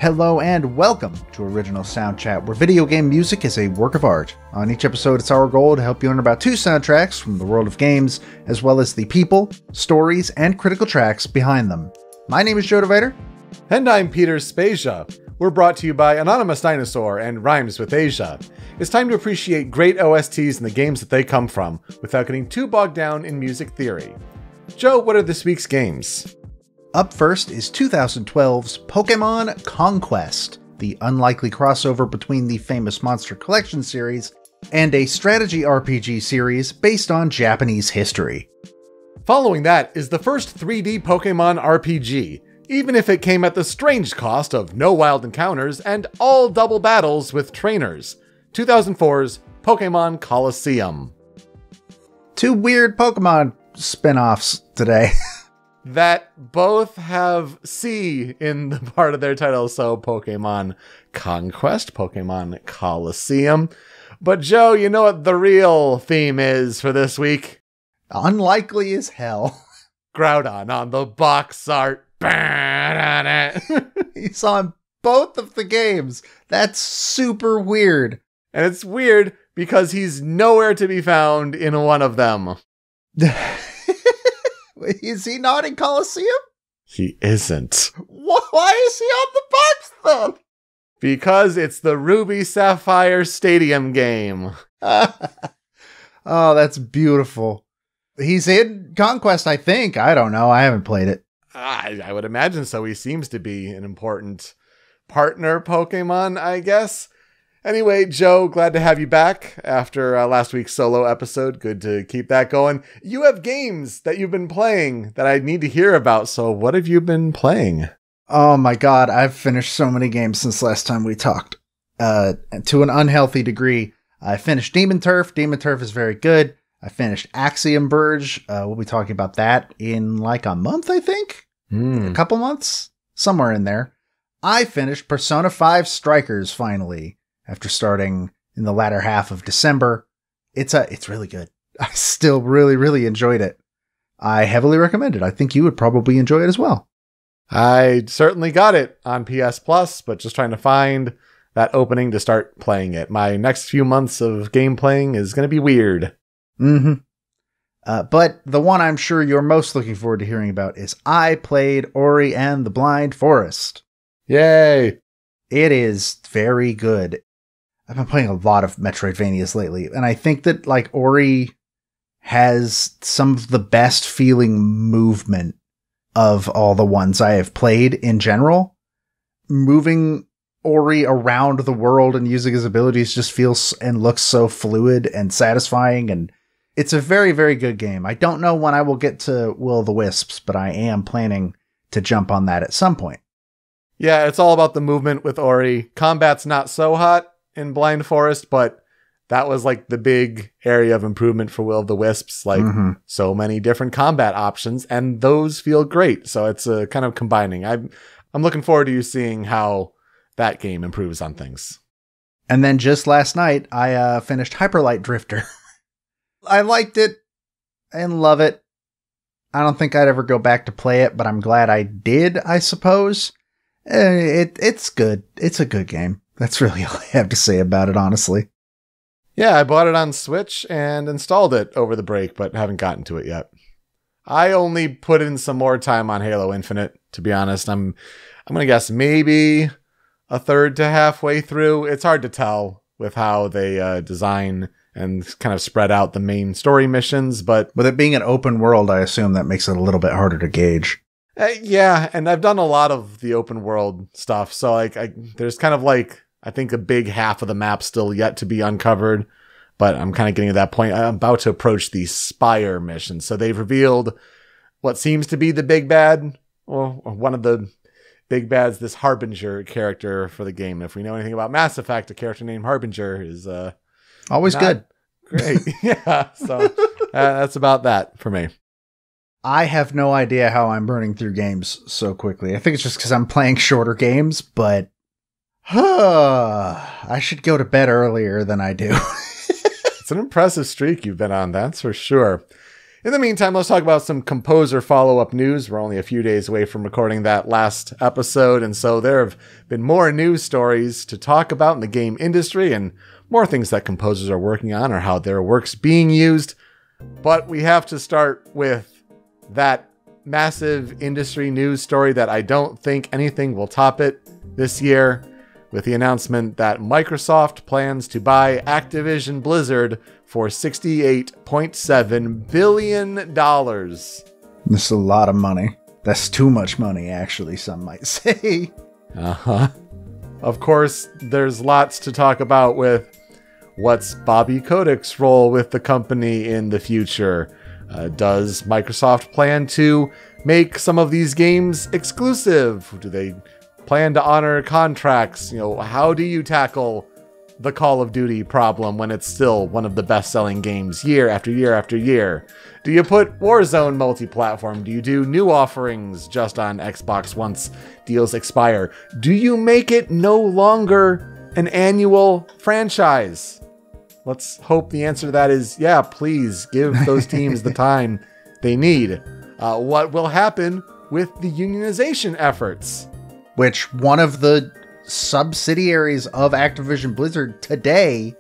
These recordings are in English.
Hello and welcome to Original Soundchat, where video game music is a work of art. On each episode, it's our goal to help you learn about two soundtracks from the world of games, as well as the people, stories, and critical tracks behind them. My name is DeVader. And I'm Peter Spezia. We're brought to you by Anonymous Dinosaur and Rhymes with Asia. It's time to appreciate great OSTs and the games that they come from, without getting too bogged down in music theory. Joe, what are this week's games? Up first is 2012's Pokémon Conquest, the unlikely crossover between the famous Monster Collection series and a strategy RPG series based on Japanese history. Following that is the first 3D Pokémon RPG, even if it came at the strange cost of no wild encounters and all double battles with trainers. 2004's Pokémon Colosseum. Two weird Pokemon spin-offs today. That both have C in the part of their title, so Pokémon Conquest, Pokémon Colosseum. But Joe, you know what the real theme is for this week? Unlikely as hell. Groudon on the box art. He's on both of the games. That's super weird. And it's weird because he's nowhere to be found in one of them. Is he not in Colosseum? He isn't. Why is he on the box then? Because it's the Ruby Sapphire Stadium game. Oh, that's beautiful. He's in Conquest, I think. I don't know. I haven't played it. I would imagine so. He seems to be an important partner Pokemon, I guess. Anyway, Joe, glad to have you back after last week's solo episode. Good to keep that going. You have games that you've been playing that I need to hear about. So what have you been playing? Oh my god, I've finished so many games since last time we talked. To an unhealthy degree. I finished Demon Turf. Demon Turf is very good. I finished Axiom Verge. We'll be talking about that in like a month, I think? A couple months? Somewhere in there. I finished Persona 5 Strikers finally. After starting in the latter half of December. It's really good. I still really enjoyed it. I heavily recommend it. I think you would probably enjoy it as well. I certainly got it on PS Plus, but just trying to find that opening to start playing it. My next few months of game playing is going to be weird. But the one I'm sure you're most looking forward to hearing about is I played Orre and the Blind Forest. Yay! It is very good. I've been playing a lot of Metroidvanias lately, and I think that like Orre has some of the best feeling movement of all the ones I have played in general. Moving Orre around the world and using his abilities just feels and looks so fluid and satisfying, and it's a very good game. I don't know when I will get to Will-o'-the-Wisps, but I am planning to jump on that at some point. Yeah, it's all about the movement with Orre. Combat's not so hot in Blind Forest, but that was like the big area of improvement for Will-o'-the-Wisps. Like so many different combat options, and those feel great. So it's a kind of combining. I'm looking forward to you seeing how that game improves on things. And then just last night, I finished Hyperlight Drifter. I liked it and love it. I don't think I'd ever go back to play it, but I'm glad I did, I suppose. It's good. It's a good game. That's really all I have to say about it, honestly. Yeah, I bought it on Switch and installed it over the break, but haven't gotten to it yet. I only put in some more time on Halo Infinite, to be honest. I'm going to guess maybe a third to halfway through. It's hard to tell with how they design and kind of spread out the main story missions, but with it being an open world, I assume that makes it a little bit harder to gauge. Yeah, and I've done a lot of the open world stuff, so like there's kind of like I think a big half of the map still yet to be uncovered, but I'm kind of getting to that point. I'm about to approach the Spire mission. So they've revealed what seems to be the big bad, or one of the big bads, this Harbinger character for the game. If we know anything about Mass Effect, a character named Harbinger is always good. Great. Yeah, so that's about that for me. I have no idea how I'm burning through games so quickly. I think it's just because I'm playing shorter games, but I should go to bed earlier than I do. It's an impressive streak you've been on, that's for sure. In the meantime, let's talk about some composer follow-up news. We're only a few days away from recording that last episode, and so there have been more news stories to talk about in the game industry and more things that composers are working on or how their work's being used. But we have to start with that massive industry news story that I don't think anything will top it this year, with the announcement that Microsoft plans to buy Activision Blizzard for $68.7 billion. This is a lot of money. That's too much money, actually, some might say. Uh-huh. Of course, there's lots to talk about with what's Bobby Kotick's role with the company in the future. Does Microsoft plan to make some of these games exclusive? Do they plan to honor contracts? How do you tackle the Call of Duty problem when it's still one of the best-selling games year after year after year? Do you put Warzone multi-platform? Do you do new offerings just on Xbox once deals expire? Do you make it no longer an annual franchise? Let's hope the answer to that is, yeah, please give those teams the time they need. What will happen with the unionization efforts? Which one of the subsidiaries of Activision Blizzard today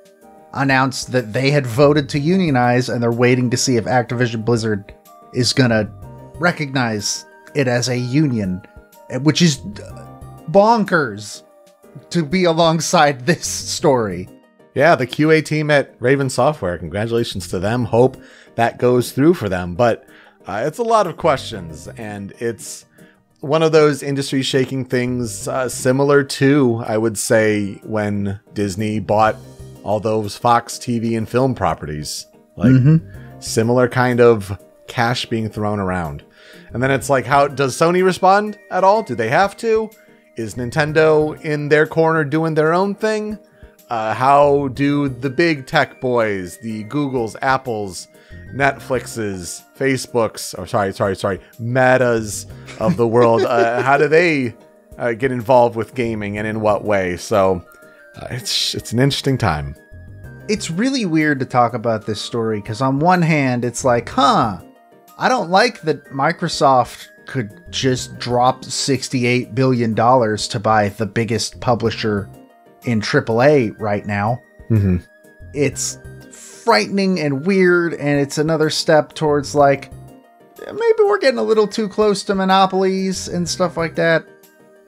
announced that they had voted to unionize, and they're waiting to see if Activision Blizzard is going to recognize it as a union, which is bonkers to be alongside this story. Yeah, the QA team at Raven Software, congratulations to them. Hope that goes through for them. But it's a lot of questions, and it's one of those industry shaking things similar to, I would say, when Disney bought all those Fox TV and film properties. Similar kind of cash being thrown around. And then it's like, how does Sony respond at all? Do they have to? Is Nintendo in their corner doing their own thing? How do the big tech boys, the Googles, Apples, Netflixes, Facebooks, Metas of the world, how do they get involved with gaming, and in what way? So it's an interesting time. It's really weird to talk about this story, because on one hand, it's like, I don't like that Microsoft could just drop $68 billion to buy the biggest publisher in AAA right now. It's frightening and weird, and it's another step towards like, maybe we're getting a little too close to monopolies and stuff like that.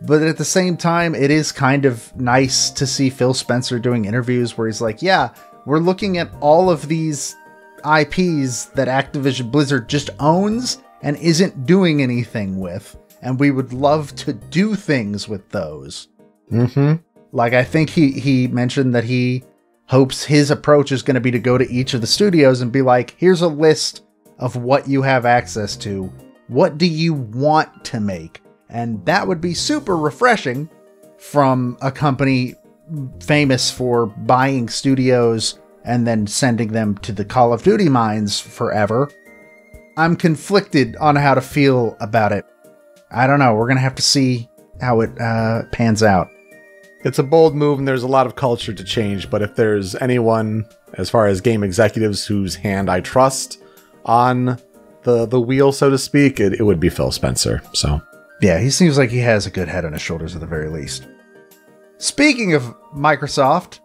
But at the same time, it is kind of nice to see Phil Spencer doing interviews where he's like, yeah, we're looking at all of these IPs that Activision Blizzard just owns and isn't doing anything with, and we would love to do things with those. Like, I think he mentioned that he hopes his approach is going to be to go to each of the studios and be like, here's a list of what you have access to. What do you want to make? And that would be super refreshing from a company famous for buying studios and then sending them to the Call of Duty mines forever. I'm conflicted on how to feel about it. I don't know. We're going to have to see how it pans out. It's a bold move, and there's a lot of culture to change, but if there's anyone, as far as game executives, whose hand I trust on the wheel, so to speak, it would be Phil Spencer. So yeah, he seems like he has a good head on his shoulders at the very least. Speaking of Microsoft,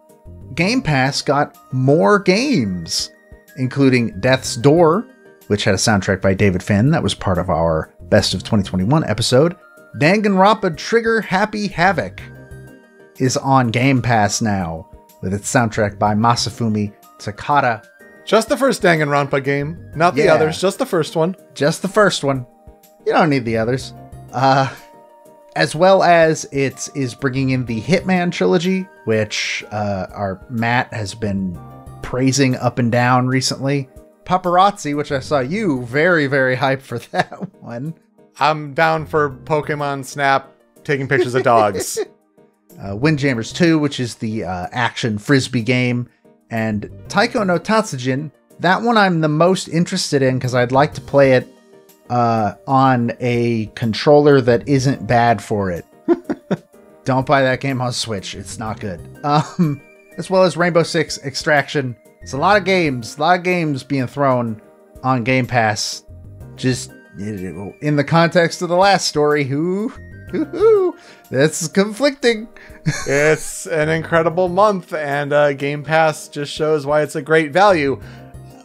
Game Pass got more games, including Death's Door, which had a soundtrack by David Finn that was part of our Best of 2021 episode. Danganronpa Trigger Happy Havoc is on Game Pass now, with its soundtrack by Masafumi Takada. Just the first Danganronpa game, not the others, just the first one. Just the first one. You don't need the others. As well as it is bringing in the Hitman trilogy, which our Matt has been praising up and down recently. Paparazzi, which I saw you very, very hyped for that one. I'm down for Pokemon Snap taking pictures of dogs. Windjammers 2, which is the action frisbee game, and Taiko no Tatsujin. That one I'm the most interested in because I'd like to play it on a controller that isn't bad for it. Don't buy that game on Switch. It's not good. As well as Rainbow Six Extraction. It's a lot of games being thrown on Game Pass. Just in the context of the last story, that's conflicting. It's an incredible month, and Game Pass just shows why it's a great value.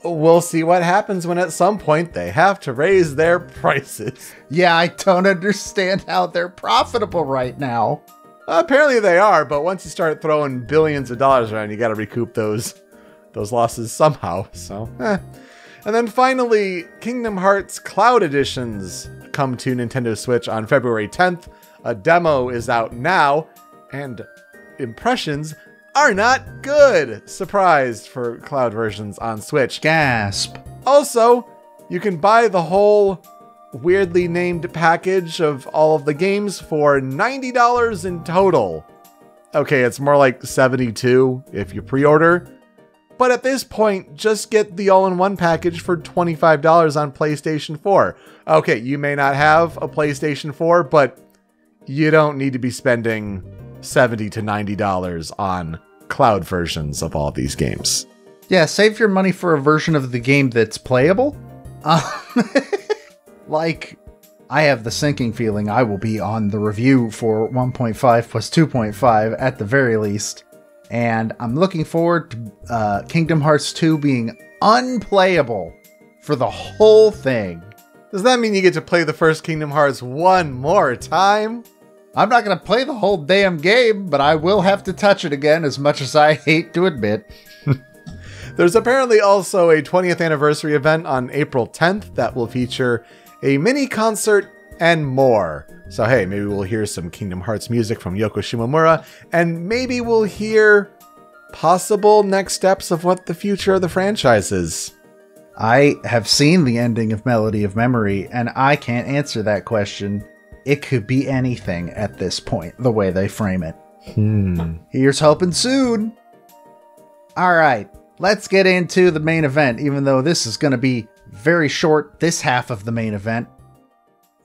We'll see what happens when at some point they have to raise their prices. Yeah, I don't understand how they're profitable right now. Apparently they are, but once you start throwing billions of dollars around, you got to recoup those losses somehow. So, And then finally, Kingdom Hearts Cloud Editions come to Nintendo Switch on February 10th. A demo is out now, and impressions are not good. Surprised for cloud versions on Switch. Gasp. Also, you can buy the whole weirdly named package of all of the games for $90 in total. Okay, it's more like $72 if you pre-order. But at this point, just get the all-in-one package for $25 on PlayStation 4. Okay, you may not have a PlayStation 4, but you don't need to be spending $70 to $90 on cloud versions of all these games. Yeah, save your money for a version of the game that's playable. Like, I have the sinking feeling I will be on the review for 1.5 plus 2.5 at the very least. And I'm looking forward to Kingdom Hearts 2 being unplayable for the whole thing. Does that mean you get to play the first Kingdom Hearts one more time? I'm not going to play the whole damn game, but I will have to touch it again, as much as I hate to admit. There's apparently also a 20th anniversary event on April 10th that will feature a mini concert and more. So hey, maybe we'll hear some Kingdom Hearts music from Yoko Shimomura, and maybe we'll hear possible next steps of what the future of the franchise is. I have seen the ending of Melody of Memory, and I can't answer that question. It could be anything at this point, the way they frame it. Here's hoping soon. Alright, let's get into the main event, even though this is going to be very short, this half of the main event.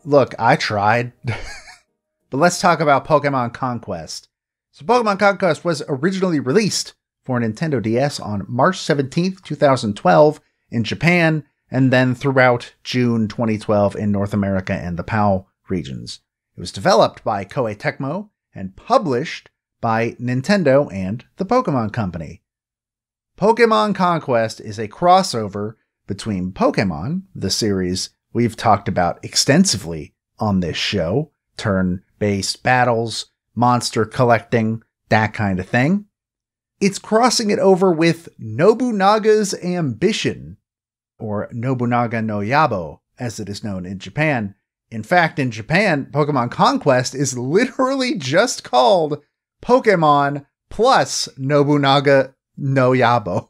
Look, I tried. But let's talk about Pokémon Conquest. So Pokémon Conquest was originally released for Nintendo DS on March 17th, 2012 in Japan, and then throughout June 2012 in North America and the PAL regions. It was developed by Koei Tecmo and published by Nintendo and the Pokémon Company. Pokémon Conquest is a crossover between Pokémon, the series we've talked about extensively on this show, turn-based battles, monster collecting, that kind of thing. It's crossing it over with Nobunaga's Ambition, or Nobunaga no Yabo, as it is known in Japan. In fact, in Japan, Pokémon Conquest is literally just called Pokémon plus Nobunaga no Yabo.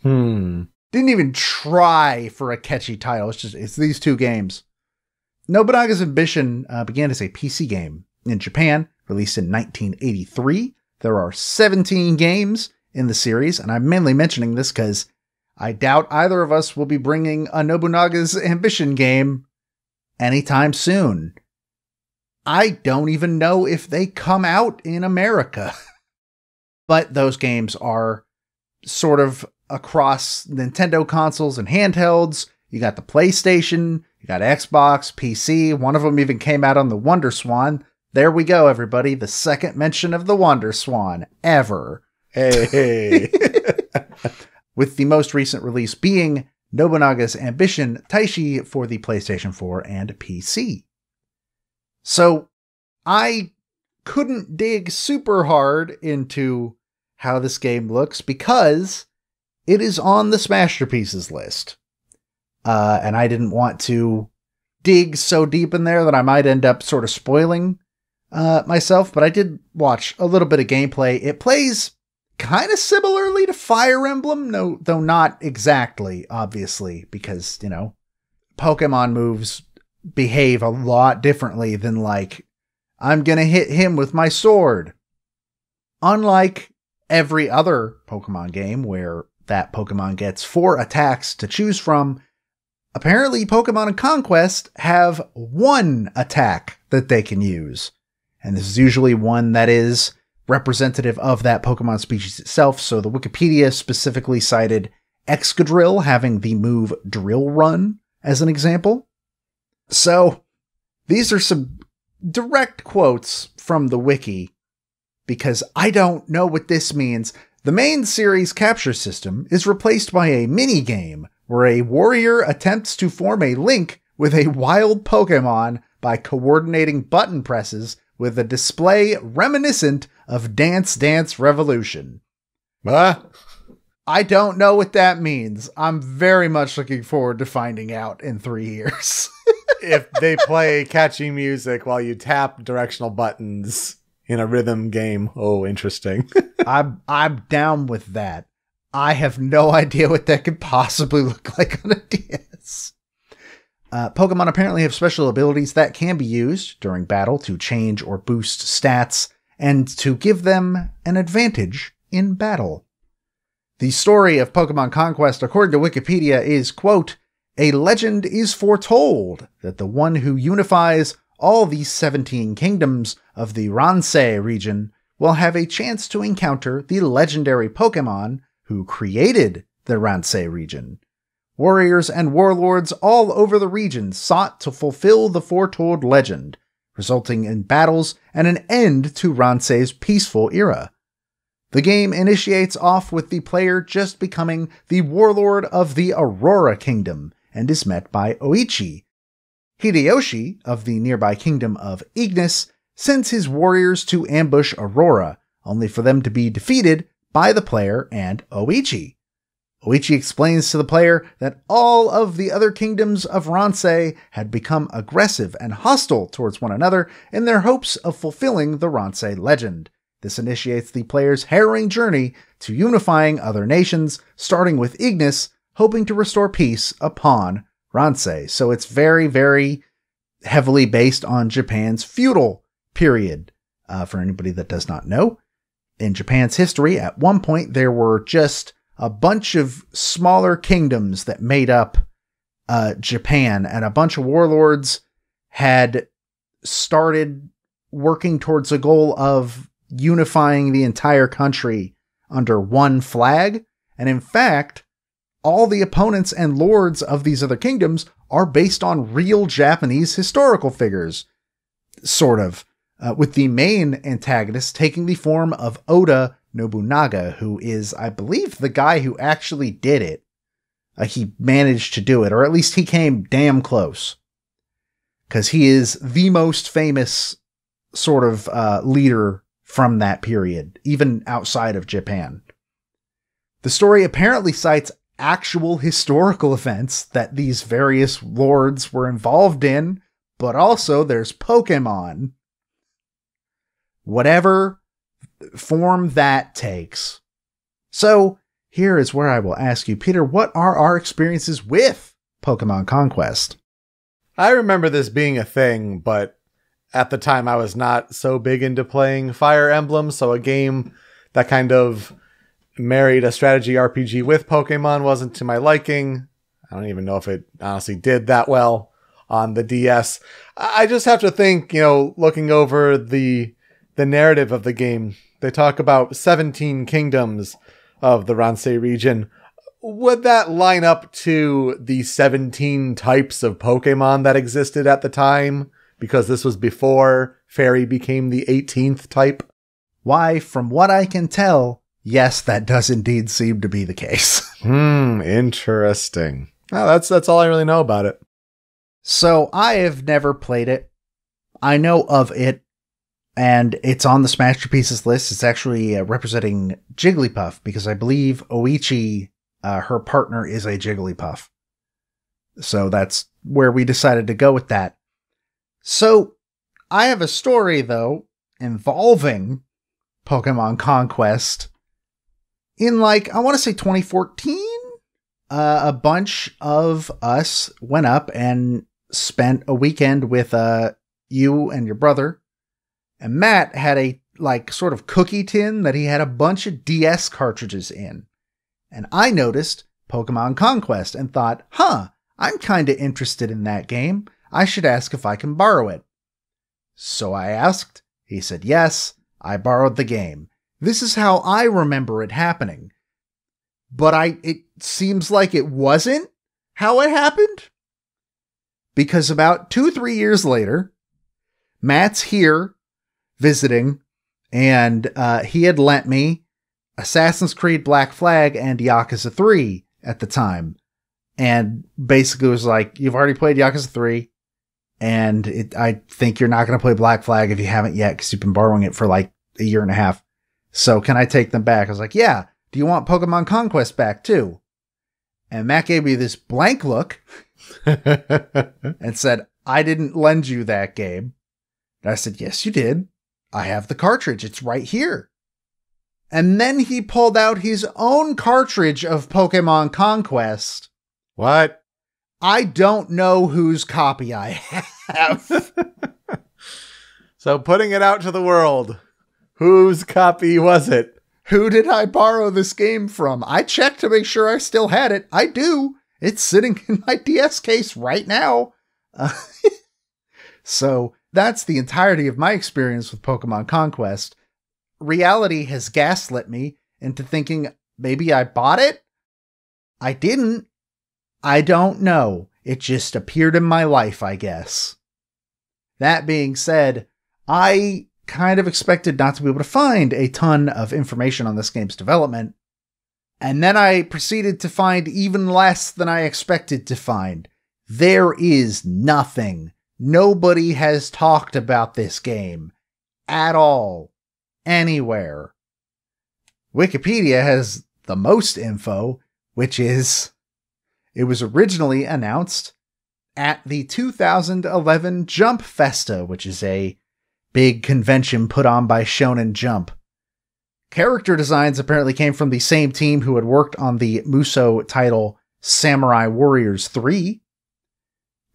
Didn't even try for a catchy title. It's these two games. Nobunaga's Ambition began as a PC game in Japan, released in 1983. There are 17 games in the series, and I'm mainly mentioning this because I doubt either of us will be bringing a Nobunaga's Ambition game anytime soon. I don't even know if they come out in America. But those games are sort of across Nintendo consoles and handhelds. You got the PlayStation, you got Xbox, PC. One of them even came out on the Wonder Swan. There we go, everybody. The second mention of the Wonder Swan ever. Hey. With the most recent release being Nobunaga's Ambition Taishi for the PlayStation 4 and PC. So I couldn't dig super hard into how this game looks because it is on the Smasterpieces list. And I didn't want to dig so deep in there that I might end up sort of spoiling myself, but I did watch a little bit of gameplay. It plays kind of similarly to Fire Emblem, though not exactly, obviously, because, Pokemon moves behave a lot differently than, like, I'm gonna hit him with my sword. Unlike every other Pokemon game where that Pokemon gets 4 attacks to choose from, apparently Pokemon and Conquest have 1 attack that they can use. And this is usually one that is representative of that Pokemon species itself, so the Wikipedia specifically cited Excadrill having the move Drill Run as an example. So, these are some direct quotes from the wiki, because I don't know what this means. The main series capture system is replaced by a mini-game where a warrior attempts to form a link with a wild Pokemon by coordinating button presses with a display reminiscent of Dance Dance Revolution. I don't know what that means. I'm very much looking forward to finding out in 3 years. If they play catchy music while you tap directional buttons in a rhythm game. Oh, interesting. I'm down with that. I have no idea what that could possibly look like on a DS. Pokemon apparently have special abilities that can be used during battle to change or boost stats and to give them an advantage in battle. The story of Pokemon Conquest, according to Wikipedia, is, quote, "A legend is foretold that the one who unifies all these 17 kingdoms of the Ransei region will have a chance to encounter the legendary Pokemon who created the Ransei region. Warriors and warlords all over the region sought to fulfill the foretold legend, resulting in battles and an end to Ransei's peaceful era. The game initiates off with the player just becoming the warlord of the Aurora Kingdom and is met by Oichi. Hideyoshi, of the nearby kingdom of Ignis, sends his warriors to ambush Aurora, only for them to be defeated by the player and Oichi. Oichi explains to the player that all of the other kingdoms of Ransei had become aggressive and hostile towards one another in their hopes of fulfilling the Ransei legend. This initiates the player's harrowing journey to unifying other nations, starting with Ignis, hoping to restore peace upon Ransei. So it's very, very heavily based on Japan's feudal period. For anybody that does not know, in Japan's history, at one point there were just a bunch of smaller kingdoms that made up Japan, and a bunch of warlords had started working towards a goal of unifying the entire country under one flag. And in fact, all the opponents and lords of these other kingdoms are based on real Japanese historical figures, sort of, with the main antagonist taking the form of Oda Nobunaga, who is, I believe, the guy who actually did it. He managed to do it, or at least he came damn close, because he is the most famous sort of leader from that period, even outside of Japan. The story apparently cites actual historical events that these various lords were involved in, but also there's Pokemon. Whatever form that takes. So, here is where I will ask you, Peter, what are our experiences with Pokemon Conquest? I remember this being a thing, but at the time I was not so big into playing Fire Emblem, so a game that kind of married a strategy RPG with Pokemon wasn't to my liking. I don't even know if it honestly did that well on the DS. I just have to think, looking over the narrative of the game, they talk about 17 kingdoms of the Ransei region. Would that line up to the 17 types of Pokemon that existed at the time? Because this was before Fairy became the 18th type? Why, from what I can tell, yes, that does indeed seem to be the case. Interesting. Well, that's all I really know about it. So, I have never played it. I know of it, and it's on the Smash Your Pieces list. It's actually representing Jigglypuff, because I believe Oichi, her partner, is a Jigglypuff. So that's where we decided to go with that. So, I have a story, though, involving Pokemon Conquest in, I want to say 2014? A bunch of us went up and spent a weekend with you and your brother. And Matt had a, sort of cookie tin that he had a bunch of DS cartridges in. And I noticed Pokemon Conquest and thought, I'm kinda interested in that game. I should ask if I can borrow it. So I asked. He said yes. I borrowed the game. This is how I remember it happening. but it seems like it wasn't how it happened. Because about 2-3 years later, Matt's here visiting, and he had lent me Assassin's Creed Black Flag and Yakuza 3 at the time. And basically was like, you've already played Yakuza 3, and I think you're not going to play Black Flag if you haven't yet, because you've been borrowing it for like a year and a half. So can I take them back? I was like, yeah. Do you want Pokemon Conquest back too? And Matt gave me this blank look and said, I didn't lend you that game. And I said, yes, you did. I have the cartridge. It's right here. And then he pulled out his own cartridge of Pokemon Conquest. What? I don't know whose copy I have. So putting it out to the world, whose copy was it? Who did I borrow this game from? I checked to make sure I still had it. I do. It's sitting in my DS case right now. So that's the entirety of my experience with Pokemon Conquest. Reality has gaslit me into thinking maybe I bought it. I didn't. I don't know. It just appeared in my life, I guess. That being said, I kind of expected not to be able to find a ton of information on this game's development. And then I proceeded to find even less than I expected to find. There is nothing. Nobody has talked about this game at all, anywhere. Wikipedia has the most info, which is, it was originally announced at the 2011 Jump Festa, which is a big convention put on by Shonen Jump. Character designs apparently came from the same team who had worked on the Musou title Samurai Warriors 3.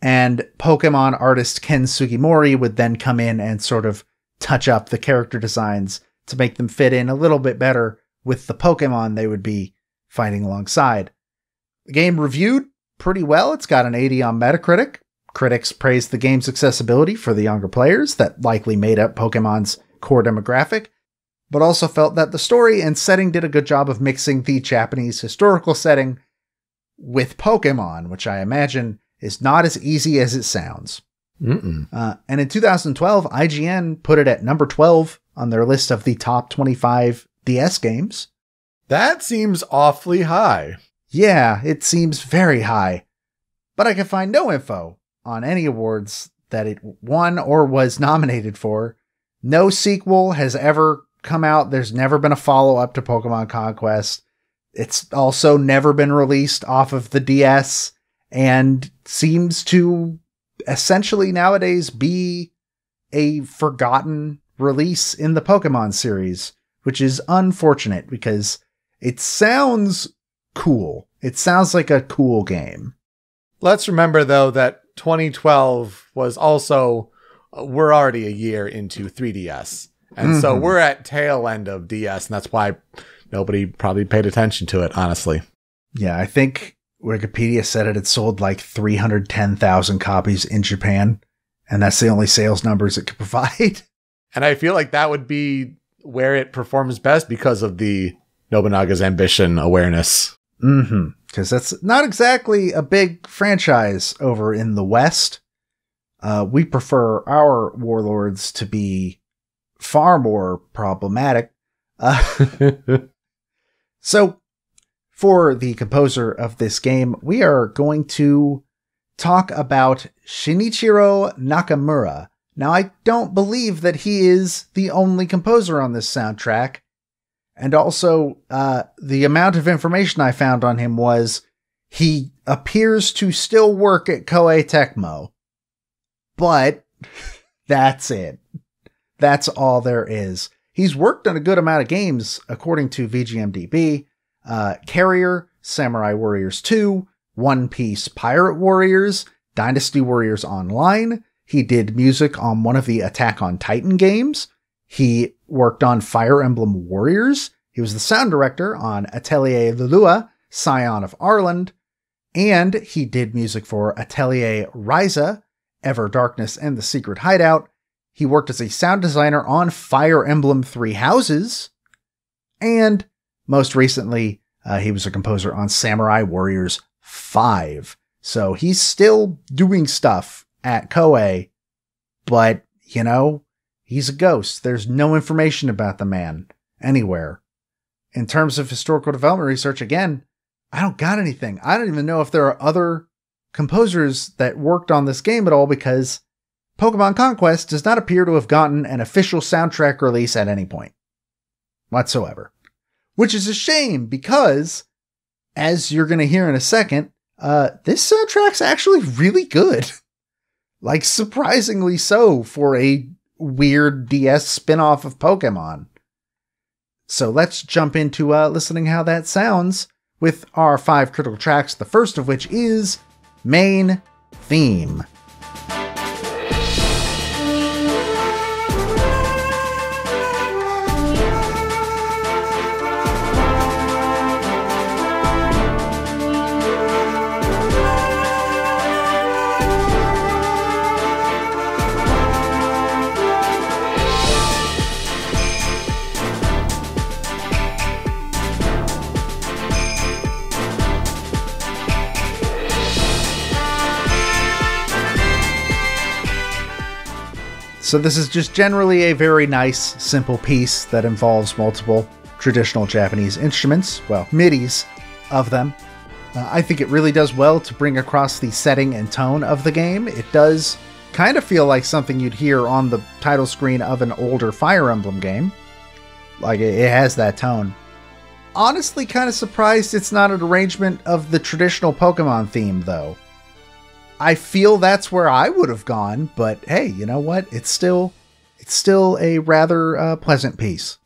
And Pokemon artist Ken Sugimori would then come in and sort of touch up the character designs to make them fit in a little bit better with the Pokemon they would be fighting alongside. The game reviewed pretty well. It's got an 80 on Metacritic. Critics praised the game's accessibility for the younger players that likely made up Pokemon's core demographic, but also felt that the story and setting did a good job of mixing the Japanese historical setting with Pokemon, which I imagine is not as easy as it sounds. And in 2012, IGN put it at number 12 on their list of the top 25 DS games. That seems awfully high. Yeah, it seems very high. But I can find no info on any awards that it won or was nominated for. No sequel has ever come out. There's never been a follow-up to Pokemon Conquest. It's also never been released off of the DS and seems to essentially nowadays be a forgotten release in the Pokemon series, which is unfortunate because it sounds cool. It sounds like a cool game. Let's remember, though, that 2012 was also, we're already a year into 3DS. And so we're at tail end of DS, and that's why nobody probably paid attention to it, honestly. Yeah, I think Wikipedia said it had sold like 310,000 copies in Japan, and that's the only sales numbers it could provide. And I feel like that would be where it performs best because of the Nobunaga's Ambition awareness. Because that's not exactly a big franchise over in the West. We prefer our warlords to be far more problematic. So, for the composer of this game, we are going to talk about Shinichiro Nakamura. Now, I don't believe that he is the only composer on this soundtrack. And also, the amount of information I found on him was he appears to still work at Koei Tecmo. But that's it. That's all there is. He's worked on a good amount of games, according to VGMDB. Carrier, Samurai Warriors 2, One Piece Pirate Warriors, Dynasty Warriors Online. He did music on one of the Attack on Titan games. He worked on Fire Emblem Warriors. He was the sound director on Atelier Lulua, Scion of Arland. And he did music for Atelier Ryza, Ever Darkness and the Secret Hideout. He worked as a sound designer on Fire Emblem Three Houses. And most recently, He was a composer on Samurai Warriors 5. So he's still doing stuff at Koei, but, you know, he's a ghost. There's no information about the man anywhere. In terms of historical development research, again, I don't got anything. I don't even know if there are other composers that worked on this game at all, because Pokémon Conquest does not appear to have gotten an official soundtrack release at any point whatsoever. Which is a shame, because, as you're going to hear in a second, this soundtrack's actually really good. Like, surprisingly so for a weird DS spin-off of Pokemon. So let's jump into listening how that sounds with our 5 critical tracks, the first of which is Main Theme. So this is just generally a very nice, simple piece that involves multiple traditional Japanese instruments, well, MIDIs of them. I think it really does well to bring across the setting and tone of the game. It does kind of feel like something you'd hear on the title screen of an older Fire Emblem game. Like, it has that tone. Honestly, kind of surprised it's not an arrangement of the traditional Pokemon theme, though. I feel that's where I would have gone, but hey, you know what? It's still a rather pleasant piece.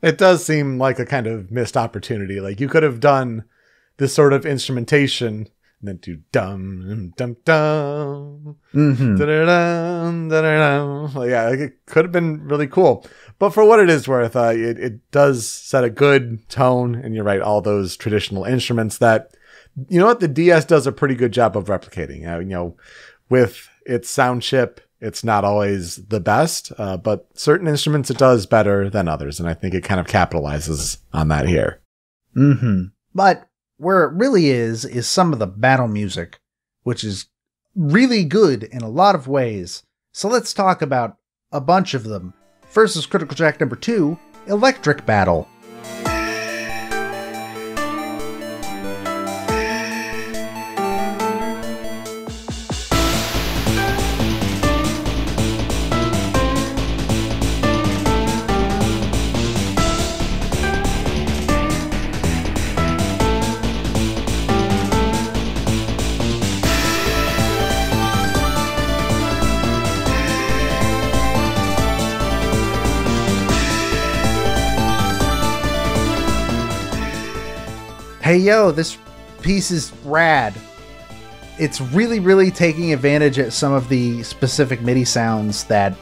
It does seem like a kind of missed opportunity. Like, you could have done this sort of instrumentation and then do dum dum dum, da-da-dum, da-da-dum. Like, yeah, like, it could have been really cool. But for what it is worth, it does set a good tone, and you're right, all those traditional instruments that, you know what, the DS does a pretty good job of replicating. You know, with its sound chip, it's not always the best, but certain instruments it does better than others, and I think it kind of capitalizes on that here. But where it really is some of the battle music, which is really good in a lot of ways. So let's talk about a bunch of them. First is critical track number 2, Electric Battle. Hey yo, this piece is rad. It's really, really taking advantage of some of the specific MIDI sounds that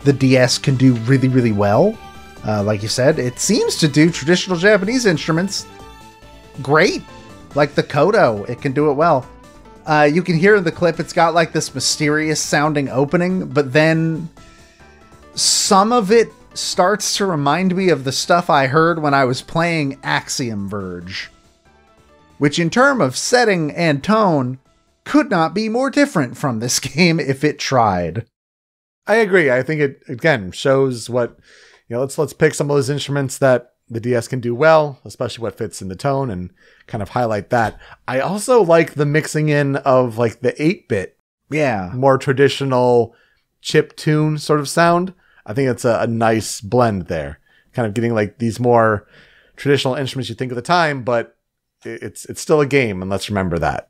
the DS can do really, really well. Like you said, it seems to do traditional Japanese instruments great. Like the Kodo, it can do it well. You can hear in the clip, it's got like this mysterious sounding opening, but then some of it starts to remind me of the stuff I heard when I was playing Axiom Verge, which in terms of setting and tone could not be more different from this game if it tried. I agree. I think it, again, shows what, you know, let's pick some of those instruments that the DS can do well, especially what fits in the tone, and kind of highlight that. I also like the mixing in of like the 8-bit, more traditional chip tune sort of sound. I think it's a nice blend there. Kind of getting like these more traditional instruments you think of the time, but it's still a game, and let's remember that.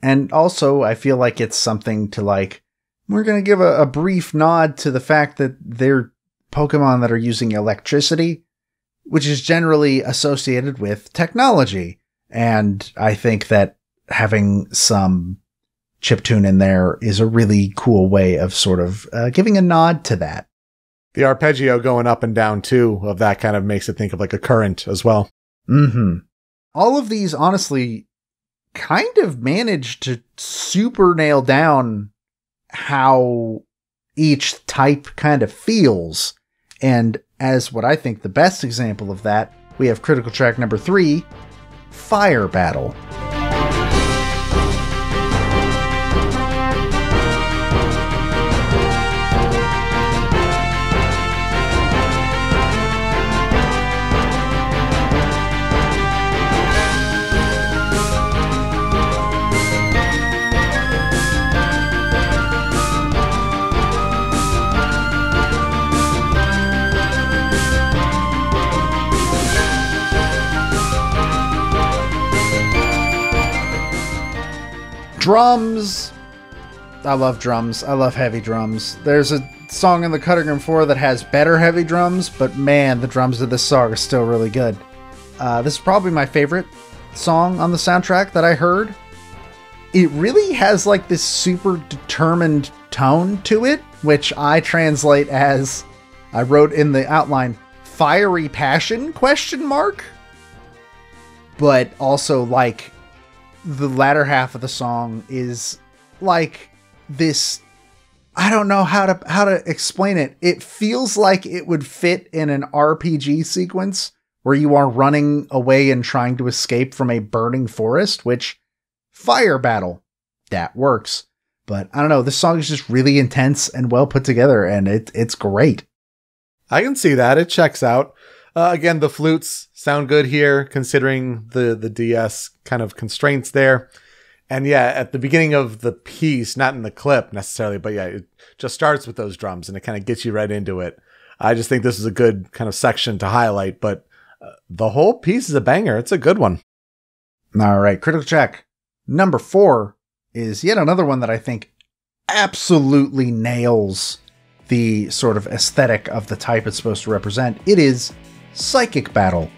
And also, I feel like it's something to like, we're going to give a brief nod to the fact that they're Pokemon that are using electricity, which is generally associated with technology. And I think that having some chiptune in there is a really cool way of sort of giving a nod to that. The arpeggio going up and down, too, of that kind of makes it think of like a current as well. All of these, honestly, kind of managed to super nail down how each type kind of feels. And as what I think the best example of that, we have critical track number 3, Fire Battle. Drums. I love drums. I love heavy drums. There's a song in the Cutting Room 4 that has better heavy drums, but man, the drums of this song are still really good. This is probably my favorite song on the soundtrack that I heard. It really has like this super determined tone to it, which I translate as, I wrote in the outline, fiery passion, ? But also like, the latter half of the song is like this, I don't know how to explain it. It feels like it would fit in an RPG sequence where you are running away and trying to escape from a burning forest, which Fire Battle, that works. But I don't know, this song is just really intense and well put together, and it's great. I can see that. It checks out. Again, the flutes sound good here, considering the DS kind of constraints there. And yeah, at the beginning of the piece, not in the clip necessarily, but yeah, it just starts with those drums and it kind of gets you right into it. I just think this is a good kind of section to highlight, but the whole piece is a banger. It's a good one. All right, critical check. Number 4 is yet another one that I think absolutely nails the sort of aesthetic of the type it's supposed to represent. It is Psychic Battle.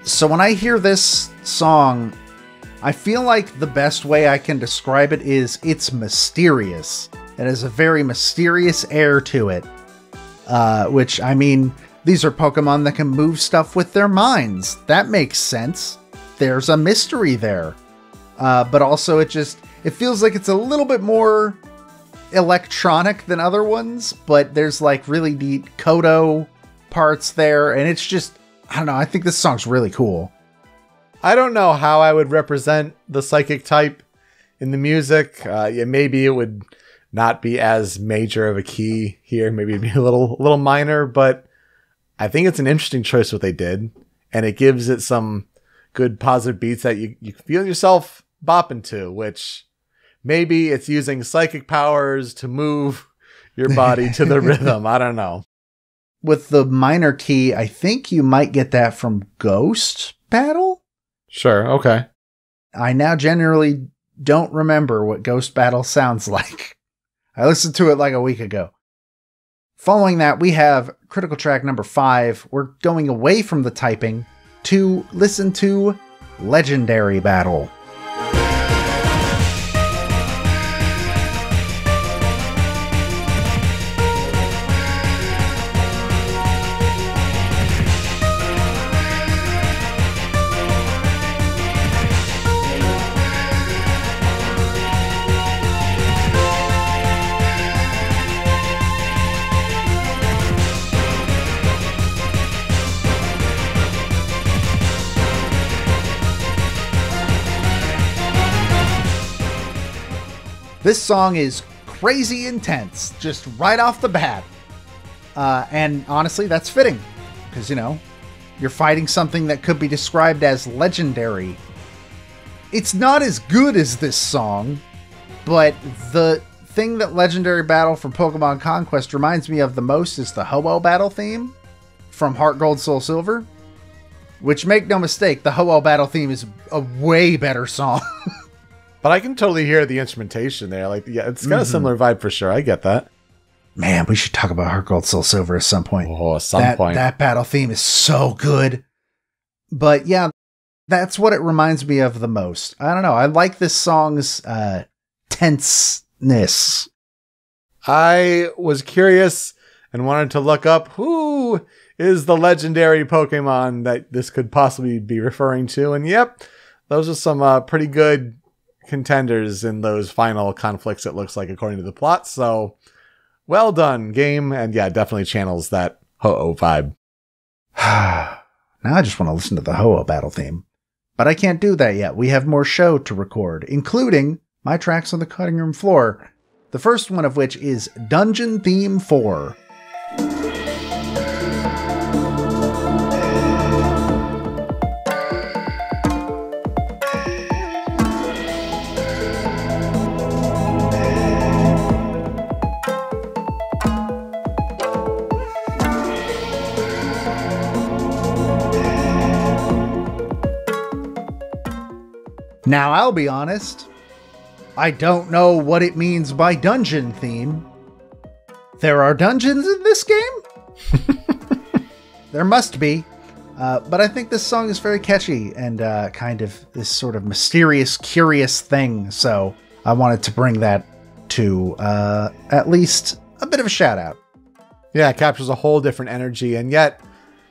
So when I hear this song, I feel like the best way I can describe it is it's mysterious. It has a very mysterious air to it. Which, I mean, these are Pokemon that can move stuff with their minds. That makes sense. There's a mystery there. But also it feels like it's a little bit more electronic than other ones, but there's like really neat Kodo parts there, and it's just, I don't know, I think this song's really cool. I don't know how I would represent the psychic type in the music. Yeah, maybe it would not be as major of a key here. Maybe it'd be a little minor, but I think it's an interesting choice what they did, and it gives it some good positive beats that you feel yourself bopping to, which maybe it's using psychic powers to move your body to the rhythm. I don't know. With the minor key, I think you might get that from Ghost Battle? Sure, okay. I now generally don't remember what Ghost Battle sounds like. I listened to it like a week ago. Following that, we have critical track number 5. We're going away from the typing to listen to Legendary Battle. This song is crazy intense, just right off the bat. And honestly, that's fitting. Because, you know, you're fighting something that could be described as legendary. It's not as good as this song, but the thing that Legendary Battle from Pokemon Conquest reminds me of the most is the Ho-Oh Battle theme from Heart Gold Soul Silver. Which, make no mistake, the Ho-Oh Battle theme is a way better song. But I can totally hear the instrumentation there. Like, yeah, it's got a similar vibe for sure. I get that. Man, we should talk about Heart Gold Soul Silver at some point. Oh, at some point. That battle theme is so good. But yeah, that's what it reminds me of the most. I don't know. I like this song's tenseness. I was curious and wanted to look up who is the legendary Pokemon that this could possibly be referring to. And yep, those are some pretty good contenders in those final conflicts, it looks like, according to the plot. So well done, game. And yeah, definitely channels that Ho-Oh vibe. Now I just want to listen to the Ho-Oh battle theme. But I can't do that yet. We have more show to record, including my tracks on the cutting room floor. The first one of which is Dungeon Theme 4. Now, I'll be honest, I don't know what it means by dungeon theme. There are dungeons in this game? There must be. But I think this song is very catchy and kind of this sort of mysterious, curious thing. So I wanted to bring that to at least a bit of a shout out. Yeah, it captures a whole different energy and yet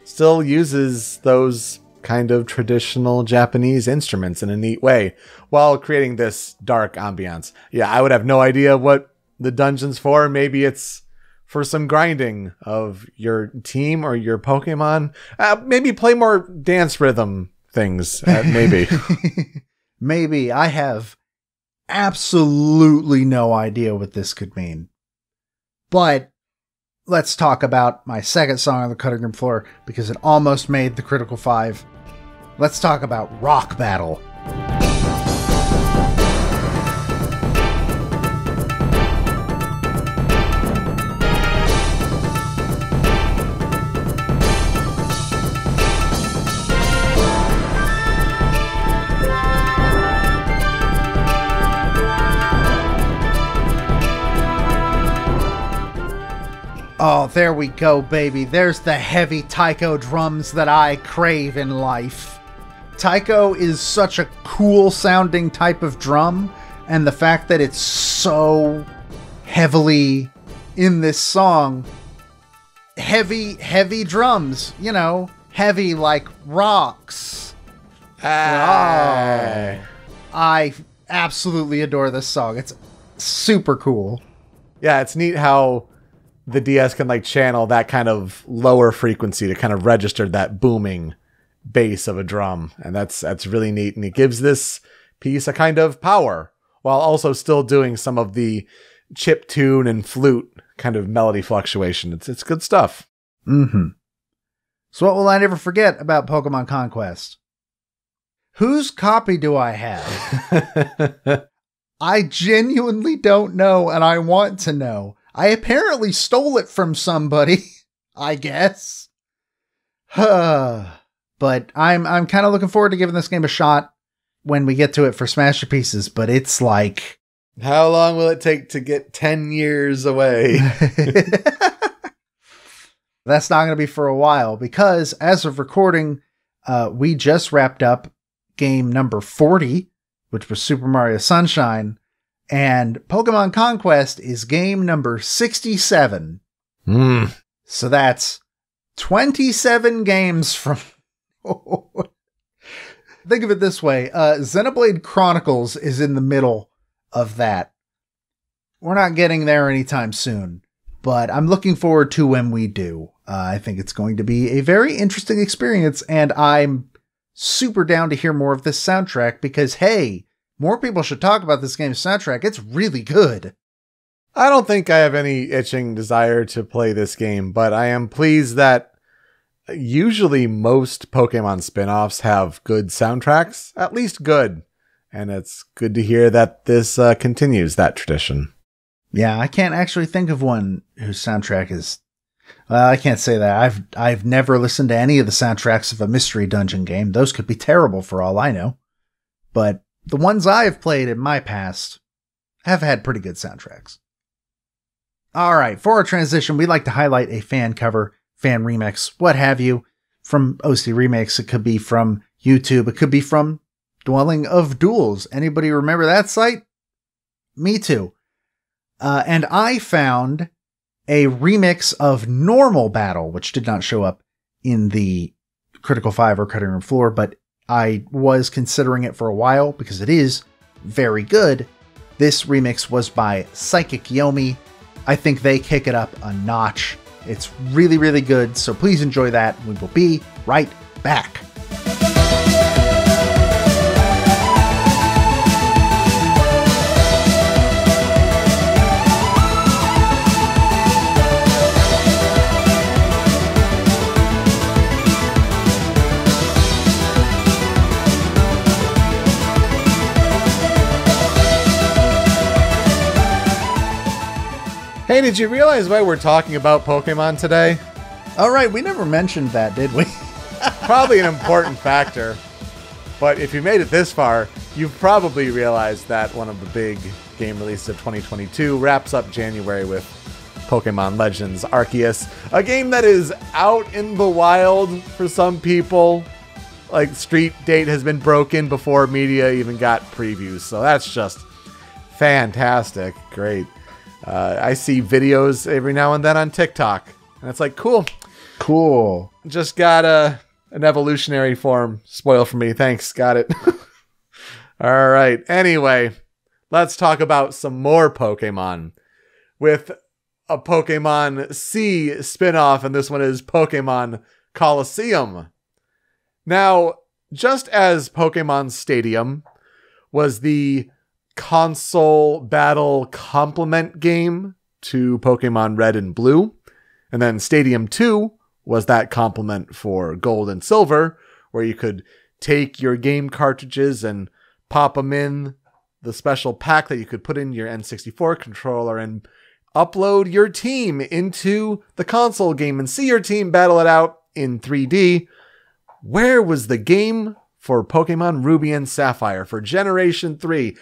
still uses those kind of traditional Japanese instruments in a neat way while creating this dark ambiance. Yeah, I would have no idea what the dungeon's for. Maybe it's for some grinding of your team or your Pokemon. Maybe play more dance rhythm things. Maybe. Maybe. I have absolutely no idea what this could mean. But let's talk about my second song on the cutting room floor because it almost made the Critical 5. Let's talk about Rock Battle. Oh, there we go, baby. There's the heavy taiko drums that I crave in life. Taiko is such a cool sounding type of drum, and the fact that it's so heavily in this song, heavy drums, you know, heavy like rocks. I absolutely adore this song. It's super cool. Yeah, it's neat how the DS can like channel that kind of lower frequency to kind of register that booming bass of a drum. And that's really neat. And it gives this piece a kind of power while also still doing some of the chip tune and flute kind of melody fluctuation. It's good stuff. Mm-hmm. So what will I never forget about Pokemon Conquest? Whose copy do I have? I genuinely don't know, and I want to know. I apparently stole it from somebody, I guess. But I'm kind of looking forward to giving this game a shot when we get to it for Smash Pieces, but it's like... How long will it take to get 10 years away? That's not going to be for a while, because as of recording, we just wrapped up game number 40, which was Super Mario Sunshine, and Pokemon Conquest is game number 67. So that's 27 games from... Think of it this way. Xenoblade Chronicles is in the middle of that. We're not getting there anytime soon, but I'm looking forward to when we do. I think it's going to be a very interesting experience, and I'm super down to hear more of this soundtrack because, hey, more people should talk about this game's soundtrack. It's really good. I don't think I have any itching desire to play this game, but I am pleased that usually most Pokemon spin-offs have good soundtracks, at least good. And it's good to hear that this continues that tradition. Yeah, I can't actually think of one whose soundtrack is... Well, I can't say that. I've never listened to any of the soundtracks of a mystery dungeon game. Those could be terrible for all I know. But the ones I've played in my past have had pretty good soundtracks. All right, for our transition, we'd like to highlight a fan cover, fan remix, what have you. from OST Remakes. It could be from YouTube. It could be from Dwelling of Duels. Anybody remember that site? Me too. And I found a remix of Normal Battle, which did not show up in the Critical 5 or Cutting Room Floor, but I was considering it for a while because it is very good. This remix was by Psychic Yomi. I think they kick it up a notch. It's really, really good, so please enjoy that. We will be right back. Hey, did you realize why we're talking about Pokemon today? All right, we never mentioned that, did we? Probably an important factor. But if you made it this far, you've probably realized that one of the big game releases of 2022 wraps up January with Pokemon Legends Arceus, a game that is out in the wild for some people. Like, street date has been broken before media even got previews, so that's just fantastic. Great. I see videos every now and then on TikTok, and it's like, cool. Just got an evolutionary form spoil for me. Thanks, got it. All right. Anyway, let's talk about some more Pokemon with a Pokemon C spinoff, and this one is Pokémon Colosseum. Now, just as Pokemon Stadium was the console battle complement game to Pokemon Red and Blue, and then Stadium 2 was that complement for Gold and Silver, where you could take your game cartridges and pop them in the special pack that you could put in your N64 controller and upload your team into the console game and see your team battle it out in 3D. Where was the game for Pokemon Ruby and Sapphire for Generation 3?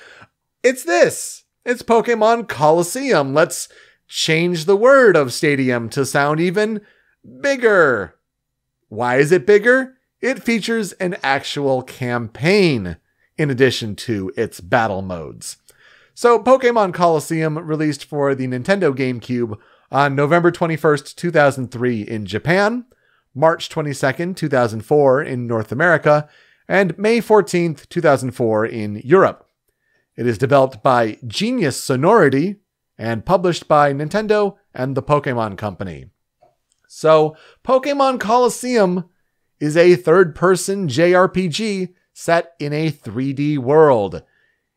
It's this. It's Pokemon Colosseum. Let's change the word of stadium to sound even bigger. Why is it bigger? It features an actual campaign in addition to its battle modes. So Pokemon Colosseum released for the Nintendo GameCube on November 21st, 2003 in Japan, March 22nd, 2004 in North America, and May 14th, 2004 in Europe. It is developed by Genius Sonority and published by Nintendo and the Pokemon Company. So, Pokemon Colosseum is a third-person JRPG set in a 3D world.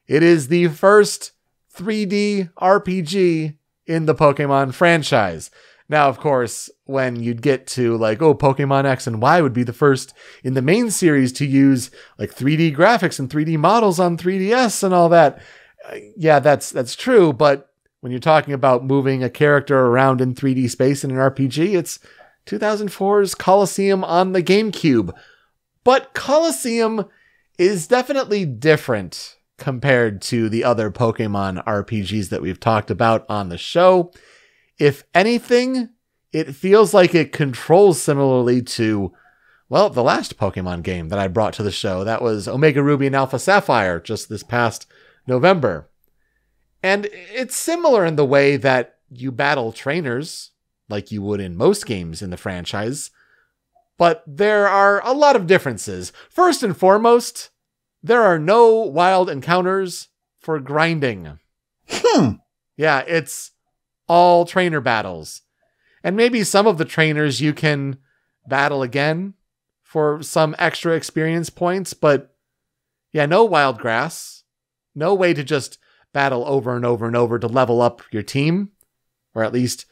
It is the first 3D RPG in the Pokemon franchise. Now, of course, when you'd get to Pokemon X and Y would be the first in the main series to use 3D graphics and 3D models on 3DS and all that. Yeah, that's true. But when you're talking about moving a character around in 3D space in an RPG, it's 2004's Colosseum on the GameCube. But Colosseum is definitely different compared to the other Pokemon RPGs that we've talked about on the show. If anything, it feels like it controls similarly to, the last Pokemon game that I brought to the show. That was Omega Ruby and Alpha Sapphire just this past November. And it's similar in the way that you battle trainers, like you would in most games in the franchise. But there are a lot of differences. First and foremost, there are no wild encounters for grinding. Yeah, it's all trainer battles. And maybe some of the trainers you can battle again for some extra experience points, but yeah, no wild grass. No way to just battle over and over and over to level up your team. Or at least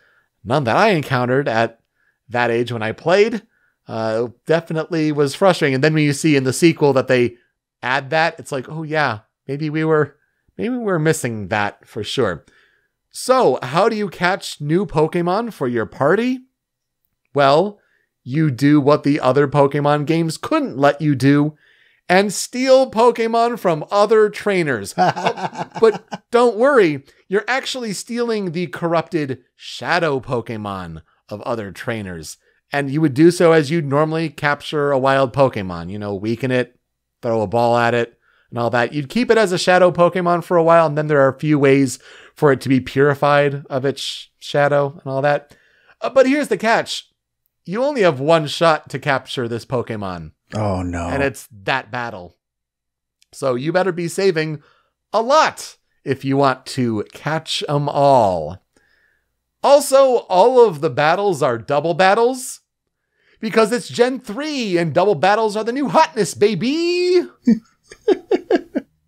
none that I encountered at that age when I played. Definitely was frustrating. And then when you see in the sequel that they add that, it's like, oh yeah, maybe we were missing that for sure. So, how do you catch new Pokemon for your party? Well, you do what the other Pokemon games couldn't let you do, and steal Pokemon from other trainers. But don't worry, you're actually stealing the corrupted shadow Pokemon of other trainers. And you would do so as you'd normally capture a wild Pokemon, weaken it, throw a ball at it, and all that. You'd keep it as a shadow Pokemon for a while, and then there are a few ways for it to be purified of its shadow and all that. But here's the catch. You only have one shot to capture this Pokemon. Oh, no. And it's that battle. So you better be saving a lot if you want to catch them all. Also, all of the battles are double battles because it's Gen 3 and double battles are the new hotness, baby.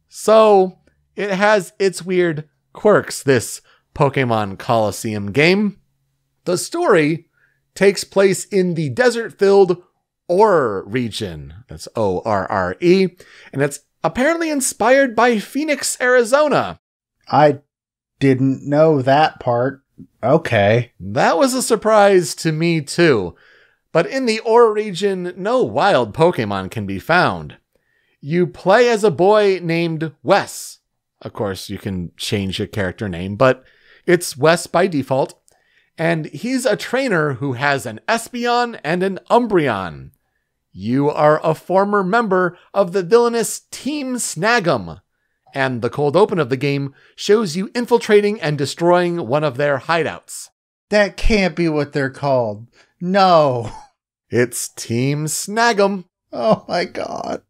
So it has its weird quirks, this Pokémon Colosseum game. The story takes place in the desert-filled Orre region. That's O-R-R-E. And it's apparently inspired by Phoenix, Arizona. I didn't know that part. Okay. That was a surprise to me too. But in the Orre region, no wild Pokemon can be found. You play as a boy named Wes. Of course, you can change your character name, but it's Wes by default. And he's a trainer who has an Espeon and an Umbreon. You are a former member of the villainous Team Snag'em. And the cold open of the game shows you infiltrating and destroying one of their hideouts. That can't be what they're called. No. It's Team Snag'em. Oh my god.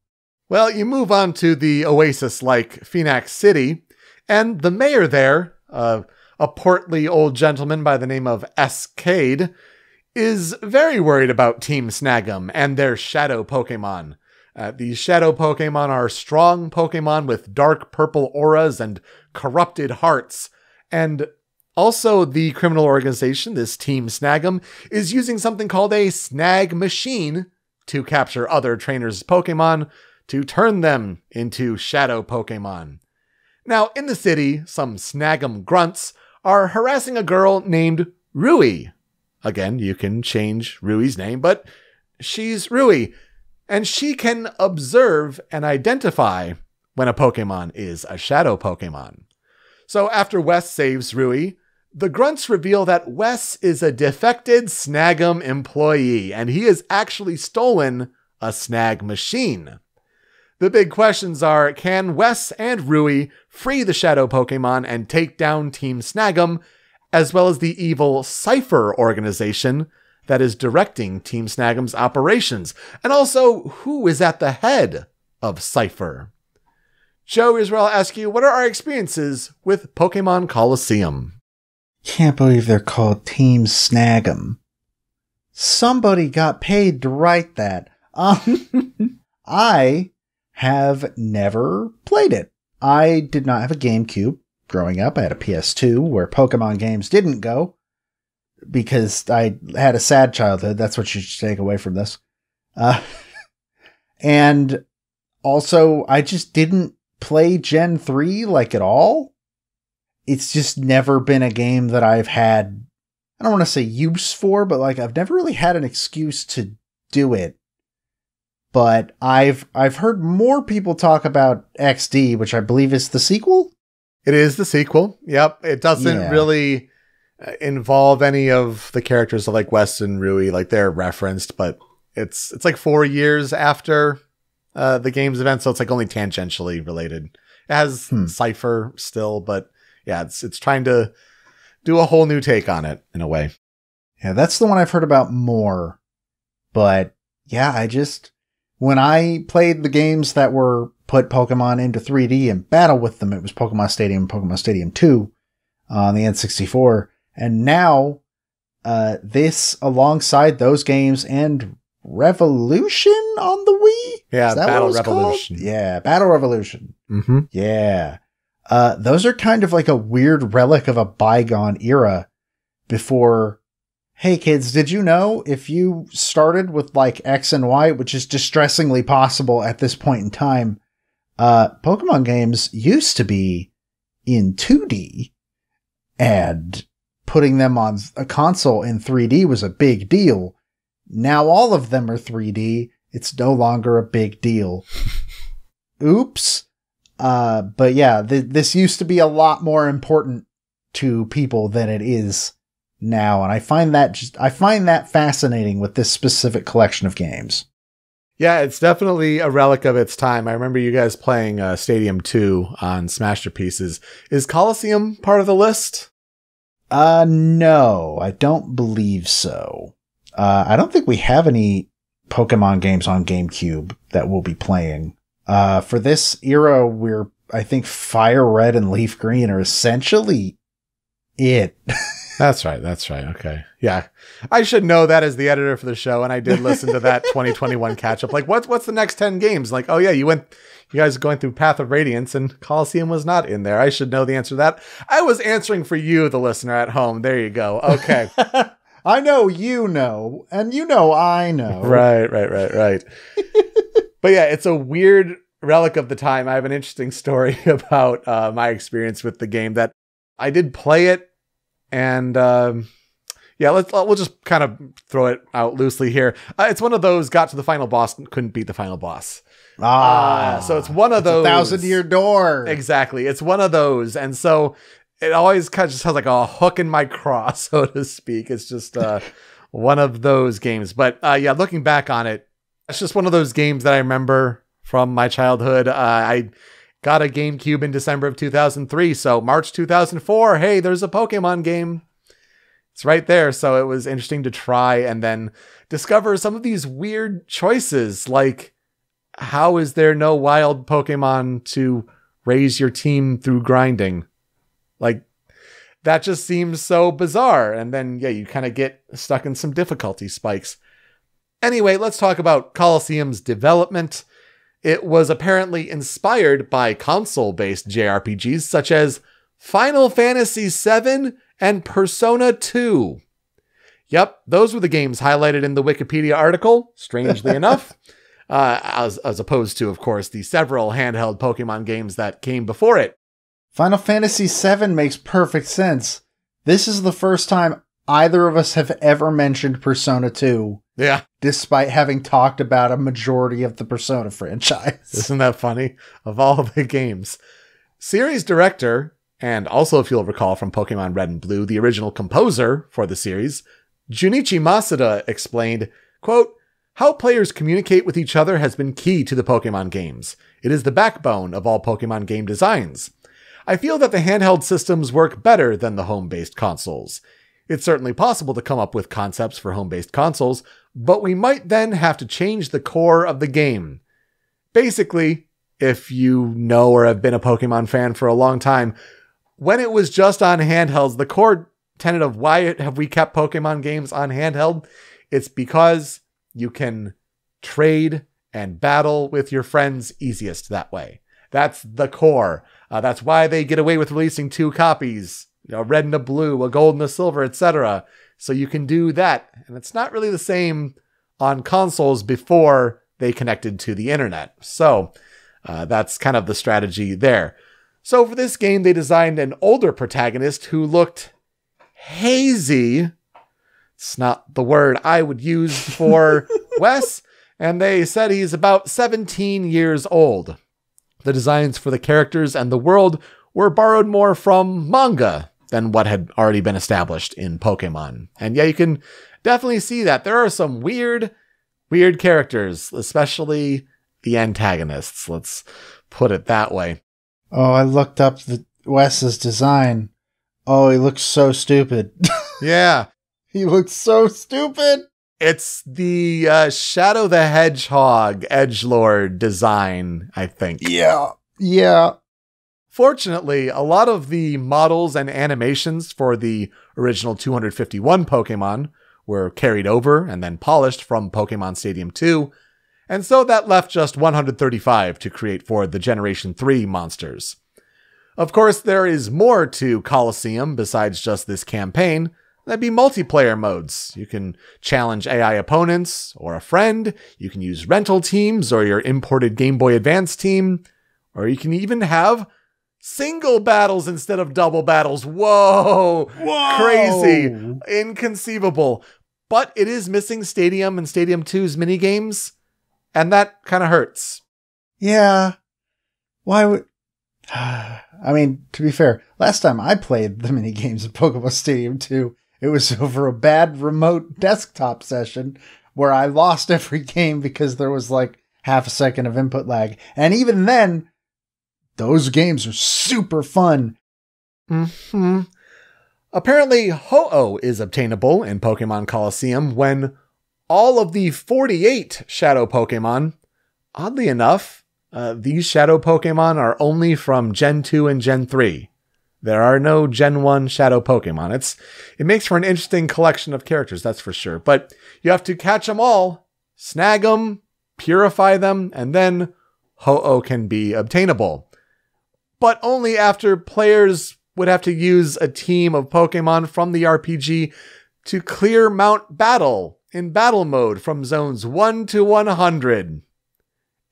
Well, you move on to the oasis-like Phoenix City, and the mayor there, a portly old gentleman by the name of Escade, is very worried about Team Snag'em and their shadow Pokemon. These shadow Pokemon are strong Pokemon with dark purple auras and corrupted hearts. And also the criminal organization, this Team Snag'em, is using something called a snag machine to capture other trainers' Pokemon to turn them into shadow Pokemon. Now, in the city, some Snag'em grunts are harassing a girl named Rui. Again, you can change Rui's name, but she's Rui. And she can observe and identify when a Pokemon is a shadow Pokemon. So after Wes saves Rui, the grunts reveal that Wes is a defected Snag'em employee, and he has actually stolen a snag machine. The big questions are, can Wes and Rui free the shadow Pokemon and take down Team Snag'em, as well as the evil Cypher organization that is directing Team Snag'em's operations? And also, who is at the head of Cypher? Joe, here's where I'll ask you, what are our experiences with Pokémon Colosseum? Can't believe they're called Team Snag'em. Somebody got paid to write that. I have never played it. I did not have a GameCube growing up. I had a PS2 where Pokemon games didn't go because I had a sad childhood. That's what you should take away from this. And also, I just didn't play Gen 3 like at all. It's just never been a game that I've had, I don't want to say use for, but like I've never really had an excuse to do it. But I've heard more people talk about XD, which I believe is the sequel. It is the sequel. Yep. It doesn't really involve any of the characters of like Wes and Rui. Like they're referenced, but it's like 4 years after the game's event, so it's like only tangentially related. It has Cypher still, but yeah, it's trying to do a whole new take on it in a way. Yeah, that's the one I've heard about more. But yeah, when I played the games that were put Pokemon into 3D and battle with them, it was Pokemon Stadium, Pokemon Stadium 2 on the N64. And now, this alongside those games and Revolution on the Wii? Yeah, Battle Revolution. Called? Yeah, Battle Revolution. Mm-hmm. Yeah. Those are kind of like a weird relic of a bygone era before, hey kids, did you know if you started with like X and Y, which is distressingly possible at this point in time, Pokemon games used to be in 2D, and putting them on a console in 3D was a big deal. Now all of them are 3D. It's no longer a big deal. Oops. But yeah, this used to be a lot more important to people than it is now, and I find that fascinating with this specific collection of games. Yeah, it's definitely a relic of its time. I remember you guys playing Stadium 2 on Smasher Pieces. Is Colosseum part of the list? No, I don't believe so. I don't think we have any Pokemon games on GameCube that we'll be playing. For this era, I think Fire Red and Leaf Green are essentially it. That's right. Okay. Yeah. I should know that as the editor for the show. And I did listen to that 2021 catch up. Like, what's the next 10 games? Like, oh yeah, you guys are going through Path of Radiance and Colosseum was not in there. I should know the answer to that. I was answering for you, the listener at home. There you go. Okay. I know you know, and you know I know. Right. But yeah, it's a weird relic of the time. I have an interesting story about my experience with the game that I did play it. And we'll just kind of throw it out loosely here. It's one of those got to the final boss, couldn't beat the final boss. So it's one of those. 1,000-year door. Exactly. It's one of those. And so it always kind of just has like a hook in my craw, so to speak. It's just one of those games. But looking back on it, it's just one of those games that I remember from my childhood. I got a GameCube in December of 2003. So March 2004, hey, there's a Pokemon game. It's right there. So it was interesting to try and then discover some of these weird choices. Like, how is there no wild Pokemon to raise your team through grinding? Like, that just seems so bizarre. And then, you kind of get stuck in some difficulty spikes. Anyway, let's talk about Colosseum's development. It was apparently inspired by console-based JRPGs such as Final Fantasy VII and Persona 2. Yep, those were the games highlighted in the Wikipedia article, strangely enough, as opposed to, of course, the several handheld Pokemon games that came before it. Final Fantasy VII makes perfect sense. This is the first time either of us have ever mentioned Persona 2. Yeah. Despite having talked about a majority of the Persona franchise. Isn't that funny? Of all the games. Series director, and also if you'll recall from Pokemon Red and Blue, the original composer for the series, Junichi Masuda explained, quote, "How players communicate with each other has been key to the Pokemon games. It is the backbone of all Pokemon game designs. I feel that the handheld systems work better than the home-based consoles. It's certainly possible to come up with concepts for home-based consoles, but we might then have to change the core of the game." Basically, if you know or have been a Pokemon fan for a long time, when it was just on handhelds, the core tenet of why have we kept Pokemon games on handheld, it's because you can trade and battle with your friends easiest that way. That's the core. That's why they get away with releasing 2 copies. A red and a blue, a gold and a silver, etc. So you can do that. And it's not really the same on consoles before they connected to the internet. So that's kind of the strategy there. So for this game, they designed an older protagonist who looked hazy. It's not the word I would use for Wes. And they said he's about 17 years old. The designs for the characters and the world were borrowed more from manga than what had already been established in Pokemon. And you can definitely see that there are some weird characters, especially the antagonists. Let's put it that way. Oh, I looked up Wes's design. Oh, he looks so stupid. Yeah. He looks so stupid. It's the Shadow the Hedgehog edgelord design, I think. Yeah. Fortunately, a lot of the models and animations for the original 251 Pokemon were carried over and then polished from Pokemon Stadium 2, and so that left just 135 to create for the Generation 3 monsters. Of course, there is more to Colosseum besides just this campaign. That'd be multiplayer modes. You can challenge AI opponents or a friend, you can use rental teams or your imported Game Boy Advance team, or you can even have single battles instead of double battles. Whoa! Crazy. Inconceivable. But it is missing Stadium and Stadium 2's minigames, and that kind of hurts. Yeah. Why would... I mean, to be fair, last time I played the minigames of Pokemon Stadium 2, It was over a bad remote desktop session where I lost every game because there was like half a second of input lag. And even then, those games are super fun. Mm-hmm. Apparently, Ho-Oh is obtainable in Pokémon Colosseum when all of the 48 Shadow Pokémon, oddly enough, these Shadow Pokémon are only from Gen 2 and Gen 3. There are no Gen 1 Shadow Pokémon. It makes for an interesting collection of characters, that's for sure. But you have to catch them all, snag them, purify them, and then Ho-Oh can be obtainable. But only after players would have to use a team of Pokemon from the RPG to clear Mount Battle in battle mode from zones 1 to 100.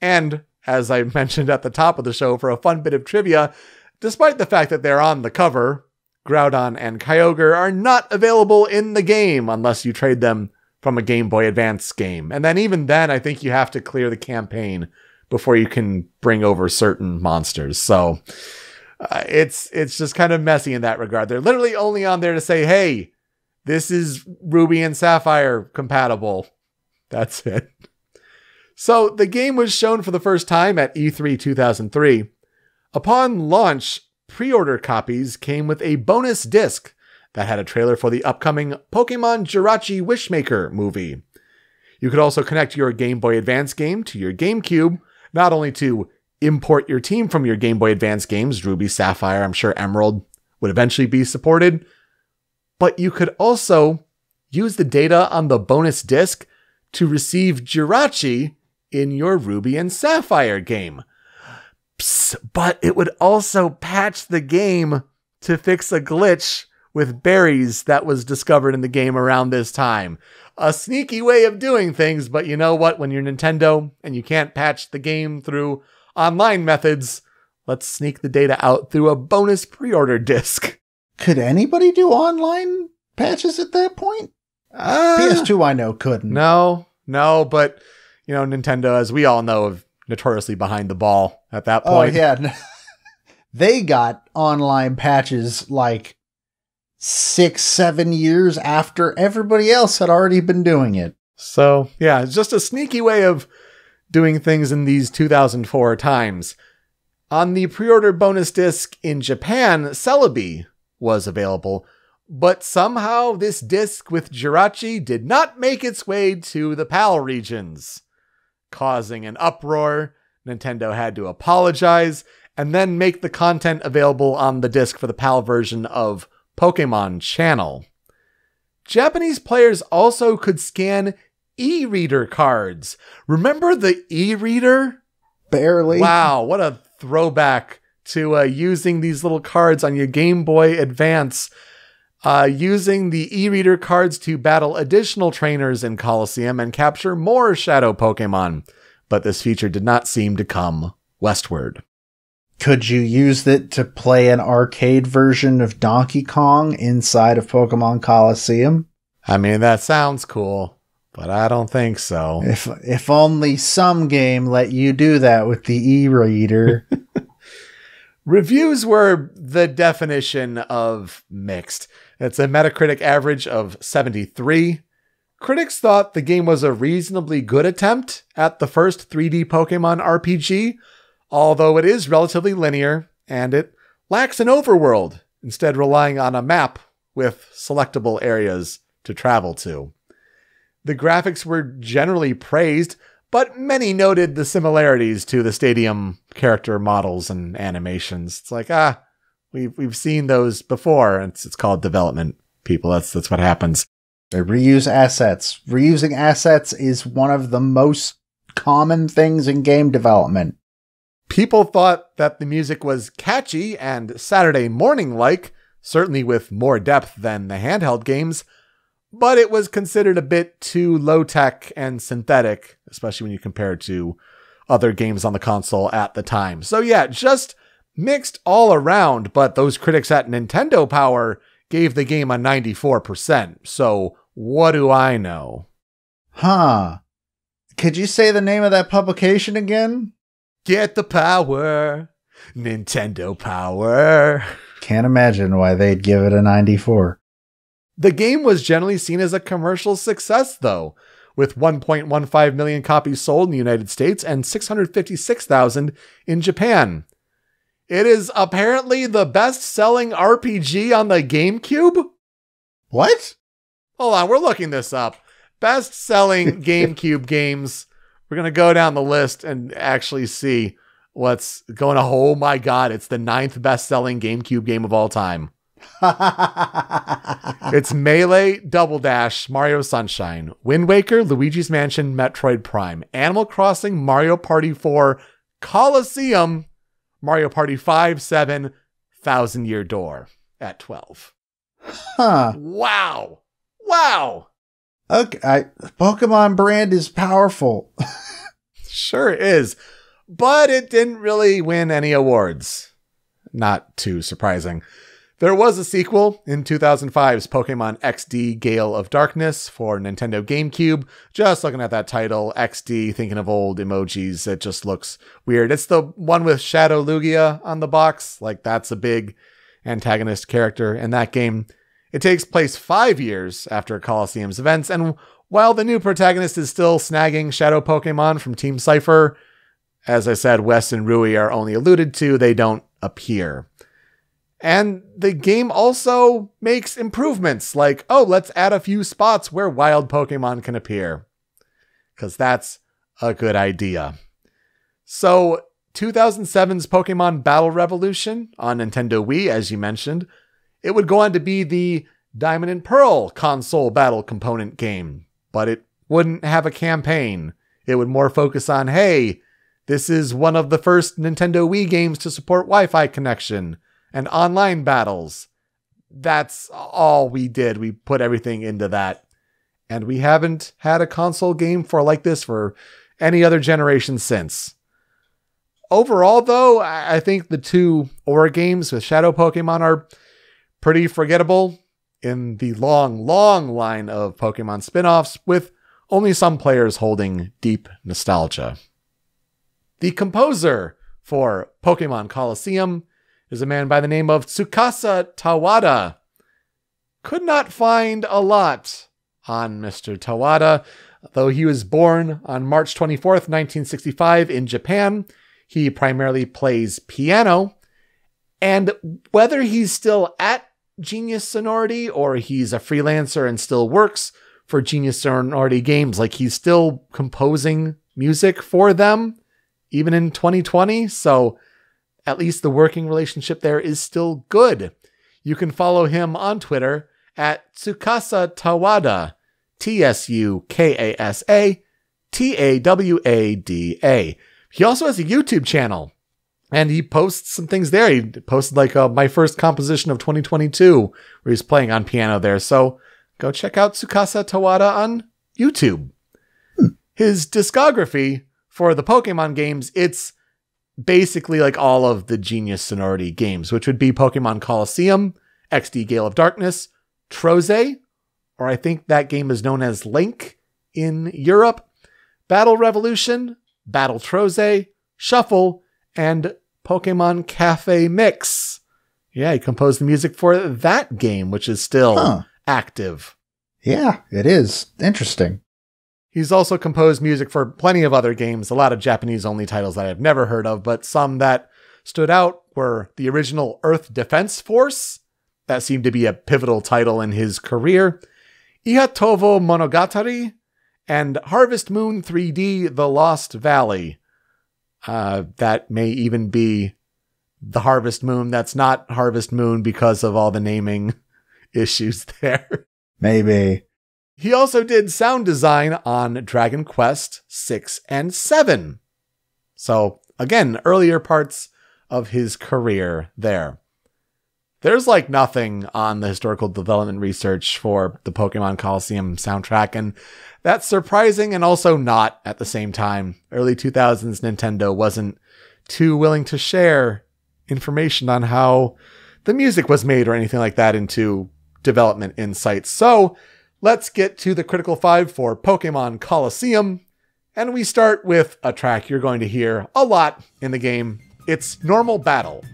And, as I mentioned at the top of the show for a fun bit of trivia, despite the fact that they're on the cover, Groudon and Kyogre are not available in the game unless you trade them from a Game Boy Advance game. And then even then, I think you have to clear the campaign before you can bring over certain monsters. So it's just kind of messy in that regard. They're literally only on there to say, hey, this is Ruby and Sapphire compatible. That's it. So the game was shown for the first time at E3 2003. Upon launch, pre-order copies came with a bonus disc that had a trailer for the upcoming Pokemon Jirachi Wishmaker movie. You could also connect your Game Boy Advance game to your GameCube, not only to import your team from your Game Boy Advance games, Ruby, Sapphire, I'm sure Emerald would eventually be supported, but you could also use the data on the bonus disc to receive Jirachi in your Ruby and Sapphire game. Psst, but it would also patch the game to fix a glitch with berries that was discovered in the game around this time. A sneaky way of doing things, but you know what? When you're Nintendo and you can't patch the game through online methods, let's sneak the data out through a bonus pre-order disc. Could anybody do online patches at that point? PS2 I know couldn't. No, but you know, Nintendo, as we all know, is notoriously behind the ball at that point. Oh yeah. They got online patches like 6-7 years after everybody else had already been doing it. So yeah, it's just a sneaky way of doing things in these 2004 times. On the pre-order bonus disc in Japan, Celebi was available, but somehow this disc with Jirachi did not make its way to the PAL regions, causing an uproar. Nintendo had to apologize and then make the content available on the disc for the PAL version of Pokemon Channel. Japanese players also could scan e-reader cards. Remember the e-reader? Barely. Wow, what a throwback to using these little cards on your Game Boy Advance. Using the e-reader cards to battle additional trainers in Colosseum and capture more Shadow Pokemon. But this feature did not seem to come westward. Could you use it to play an arcade version of Donkey Kong inside of Pokemon Colosseum? I mean, that sounds cool, but I don't think so. If only some game let you do that with the e-reader. Reviews were the definition of mixed. It's a Metacritic average of 73. Critics thought the game was a reasonably good attempt at the first 3D Pokemon RPG, although it is relatively linear, and it lacks an overworld, instead relying on a map with selectable areas to travel to. The graphics were generally praised, but many noted the similarities to the Stadium character models and animations. It's like, we've seen those before. It's called development, people. That's what happens. They reuse assets. Reusing assets is one of the most common things in game development. People thought that the music was catchy and Saturday morning-like, certainly with more depth than the handheld games, but it was considered a bit too low-tech and synthetic, especially when you compare it to other games on the console at the time. So yeah, just mixed all around, but those critics at Nintendo Power gave the game a 94%. So what do I know? Huh. Could you say the name of that publication again? Get the power. Nintendo Power. Can't imagine why they'd give it a 94. The game was generally seen as a commercial success, though, with 1.15 million copies sold in the United States and 656,000 in Japan. It is apparently the best-selling RPG on the GameCube? What? Hold on, we're looking this up. Best-selling GameCube games. We're going to go down the list and actually see what's going on. Oh my god, it's the 9th best-selling GameCube game of all time. It's Melee, Double Dash, Mario Sunshine, Wind Waker, Luigi's Mansion, Metroid Prime, Animal Crossing, Mario Party 4, Colosseum, Mario Party 5, 7, Thousand Year Door at 12. Huh. Wow. Wow. Okay, Pokemon brand is powerful. Sure is. But it didn't really win any awards. Not too surprising. There was a sequel in 2005's Pokemon XD Gale of Darkness for Nintendo GameCube. Just looking at that title, XD, thinking of old emojis, it just looks weird. It's the one with Shadow Lugia on the box. Like, that's a big antagonist character in that game. It takes place 5 years after Colosseum's events, and while the new protagonist is still snagging Shadow Pokemon from Team Cypher, as I said, Wes and Rui are only alluded to, they don't appear. And the game also makes improvements like, oh, let's add a few spots where wild Pokemon can appear. Because that's a good idea. So 2007's Pokemon Battle Revolution on Nintendo Wii, as you mentioned, it would go on to be the Diamond and Pearl console battle component game. But it wouldn't have a campaign. It would more focus on, hey, this is one of the first Nintendo Wii games to support Wi-Fi connection and online battles. That's all we did. We put everything into that. And we haven't had a console game like this for any other generation since. Overall, though, I think the two Orre games with Shadow Pokemon are pretty forgettable in the long, long line of Pokemon spin-offs, with only some players holding deep nostalgia. The composer for Pokémon Colosseum is a man by the name of Tsukasa Tawada. Could not find a lot on Mr. Tawada, though he was born on March 24th, 1965 in Japan. He primarily plays piano, and whether he's still at Genius Sonority or he's a freelancer and still works for Genius Sonority games, like he's still composing music for them, even in 2020. So at least the working relationship there is still good. You can follow him on Twitter at Tsukasa Tawada, Tsukasa Tawada. He also has a YouTube channel, and he posts some things there. He posted like my first composition of 2022, where he's playing on piano there. So go check out Tsukasa Tawada on YouTube. His discography for the Pokemon games, it's basically like all of the Genius Sonority games, which would be Pokemon Colosseum, XD Gale of Darkness, Troze, or I think that game is known as Link in Europe, Battle Revolution, Battle Troze, Shuffle, and Pokemon Cafe Mix. Yeah, he composed the music for that game, which is still active. Yeah, it is. Interesting. He's also composed music for plenty of other games, a lot of Japanese-only titles that I've never heard of, but some that stood out were the original Earth Defense Force. That seemed to be a pivotal title in his career. Ihatovo Monogatari, and Harvest Moon 3D The Lost Valley. That may even be the Harvest Moon that's not Harvest Moon because of all the naming issues there. Maybe. He also did sound design on Dragon Quest 6 and 7. So, again, earlier parts of his career there. There's like nothing on the historical development research for the Pokemon Colosseum soundtrack, and that's surprising and also not at the same time. Early 2000s Nintendo wasn't too willing to share information on how the music was made or anything like that into development insights. So let's get to the Critical 5 for Pokemon Colosseum, and we start with a track you're going to hear a lot in the game. It's Normal Battle.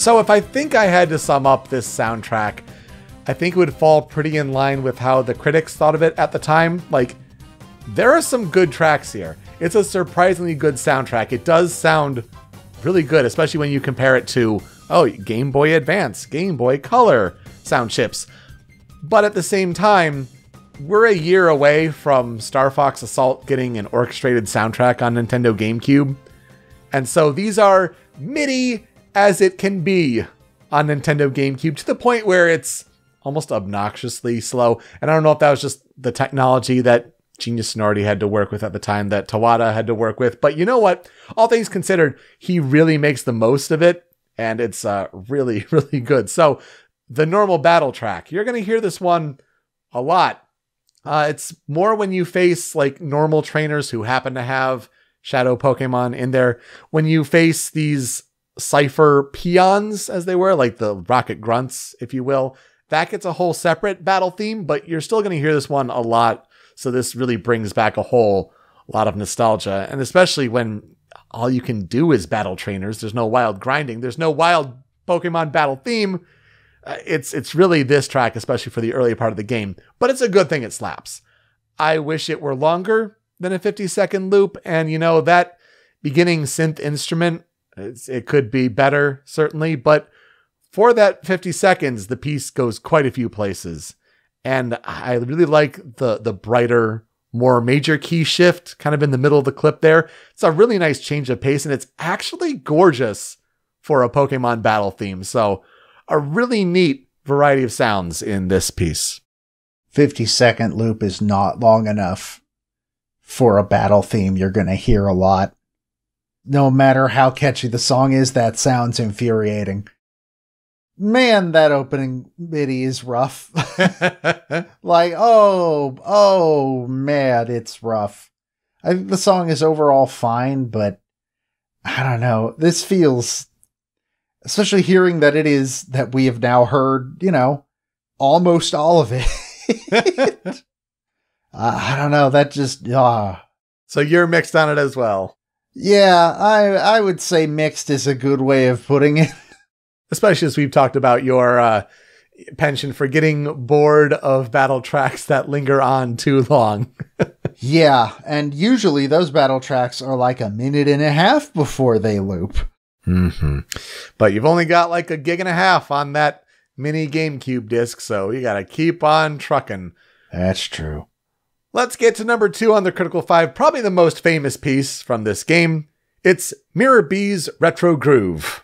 So if I think I had to sum up this soundtrack, I think it would fall pretty in line with how the critics thought of it at the time. Like, there are some good tracks here. It's a surprisingly good soundtrack. It does sound really good, especially when you compare it to, Game Boy Advance, Game Boy Color sound chips. But at the same time, we're a year away from Star Fox Assault getting an orchestrated soundtrack on Nintendo GameCube. And so these are MIDI as it can be on Nintendo GameCube, to the point where it's almost obnoxiously slow. And I don't know if that was just the technology that Genius Sonority had to work with at the time, that Tawada had to work with. But you know what? All things considered, he really makes the most of it. And it's really, really good. So the normal battle track, you're going to hear this one a lot. It's more when you face like normal trainers who happen to have Shadow Pokemon in there. When you face these Cypher peons, as they were, like the Rocket Grunts, if you will, that gets a whole separate battle theme, but you're still going to hear this one a lot. So this really brings back a whole lot of nostalgia. And especially when all you can do is battle trainers. There's no wild grinding. There's no wild Pokemon battle theme. It's really this track, especially for the early part of the game. But it's a good thing it slaps. I wish it were longer than a 50-second loop. And, that beginning synth instrument, it could be better, certainly. But for that 50 seconds, the piece goes quite a few places. And I really like the brighter, more major key shift kind of in the middle of the clip there. It's a really nice change of pace, and it's actually gorgeous for a Pokemon battle theme. So a really neat variety of sounds in this piece. 50-second loop is not long enough for a battle theme you're going to hear a lot. No matter how catchy the song is, that sounds infuriating. Man, that opening MIDI is rough. Like, oh man, it's rough. I think the song is overall fine, but I don't know. This feels, especially hearing that it is that we have now heard, almost all of it. I don't know. That just, So you're mixed on it as well. Yeah, I would say mixed is a good way of putting it. Especially as we've talked about your penchant for getting bored of battle tracks that linger on too long. Yeah, and usually those battle tracks are like a minute and a half before they loop. Mm-hmm. But you've only got like a gig and a half on that mini GameCube disc, so you gotta keep on trucking. That's true. Let's get to number 2 on the Critical 5, probably the most famous piece from this game. It's Mirror B's Retro Groove.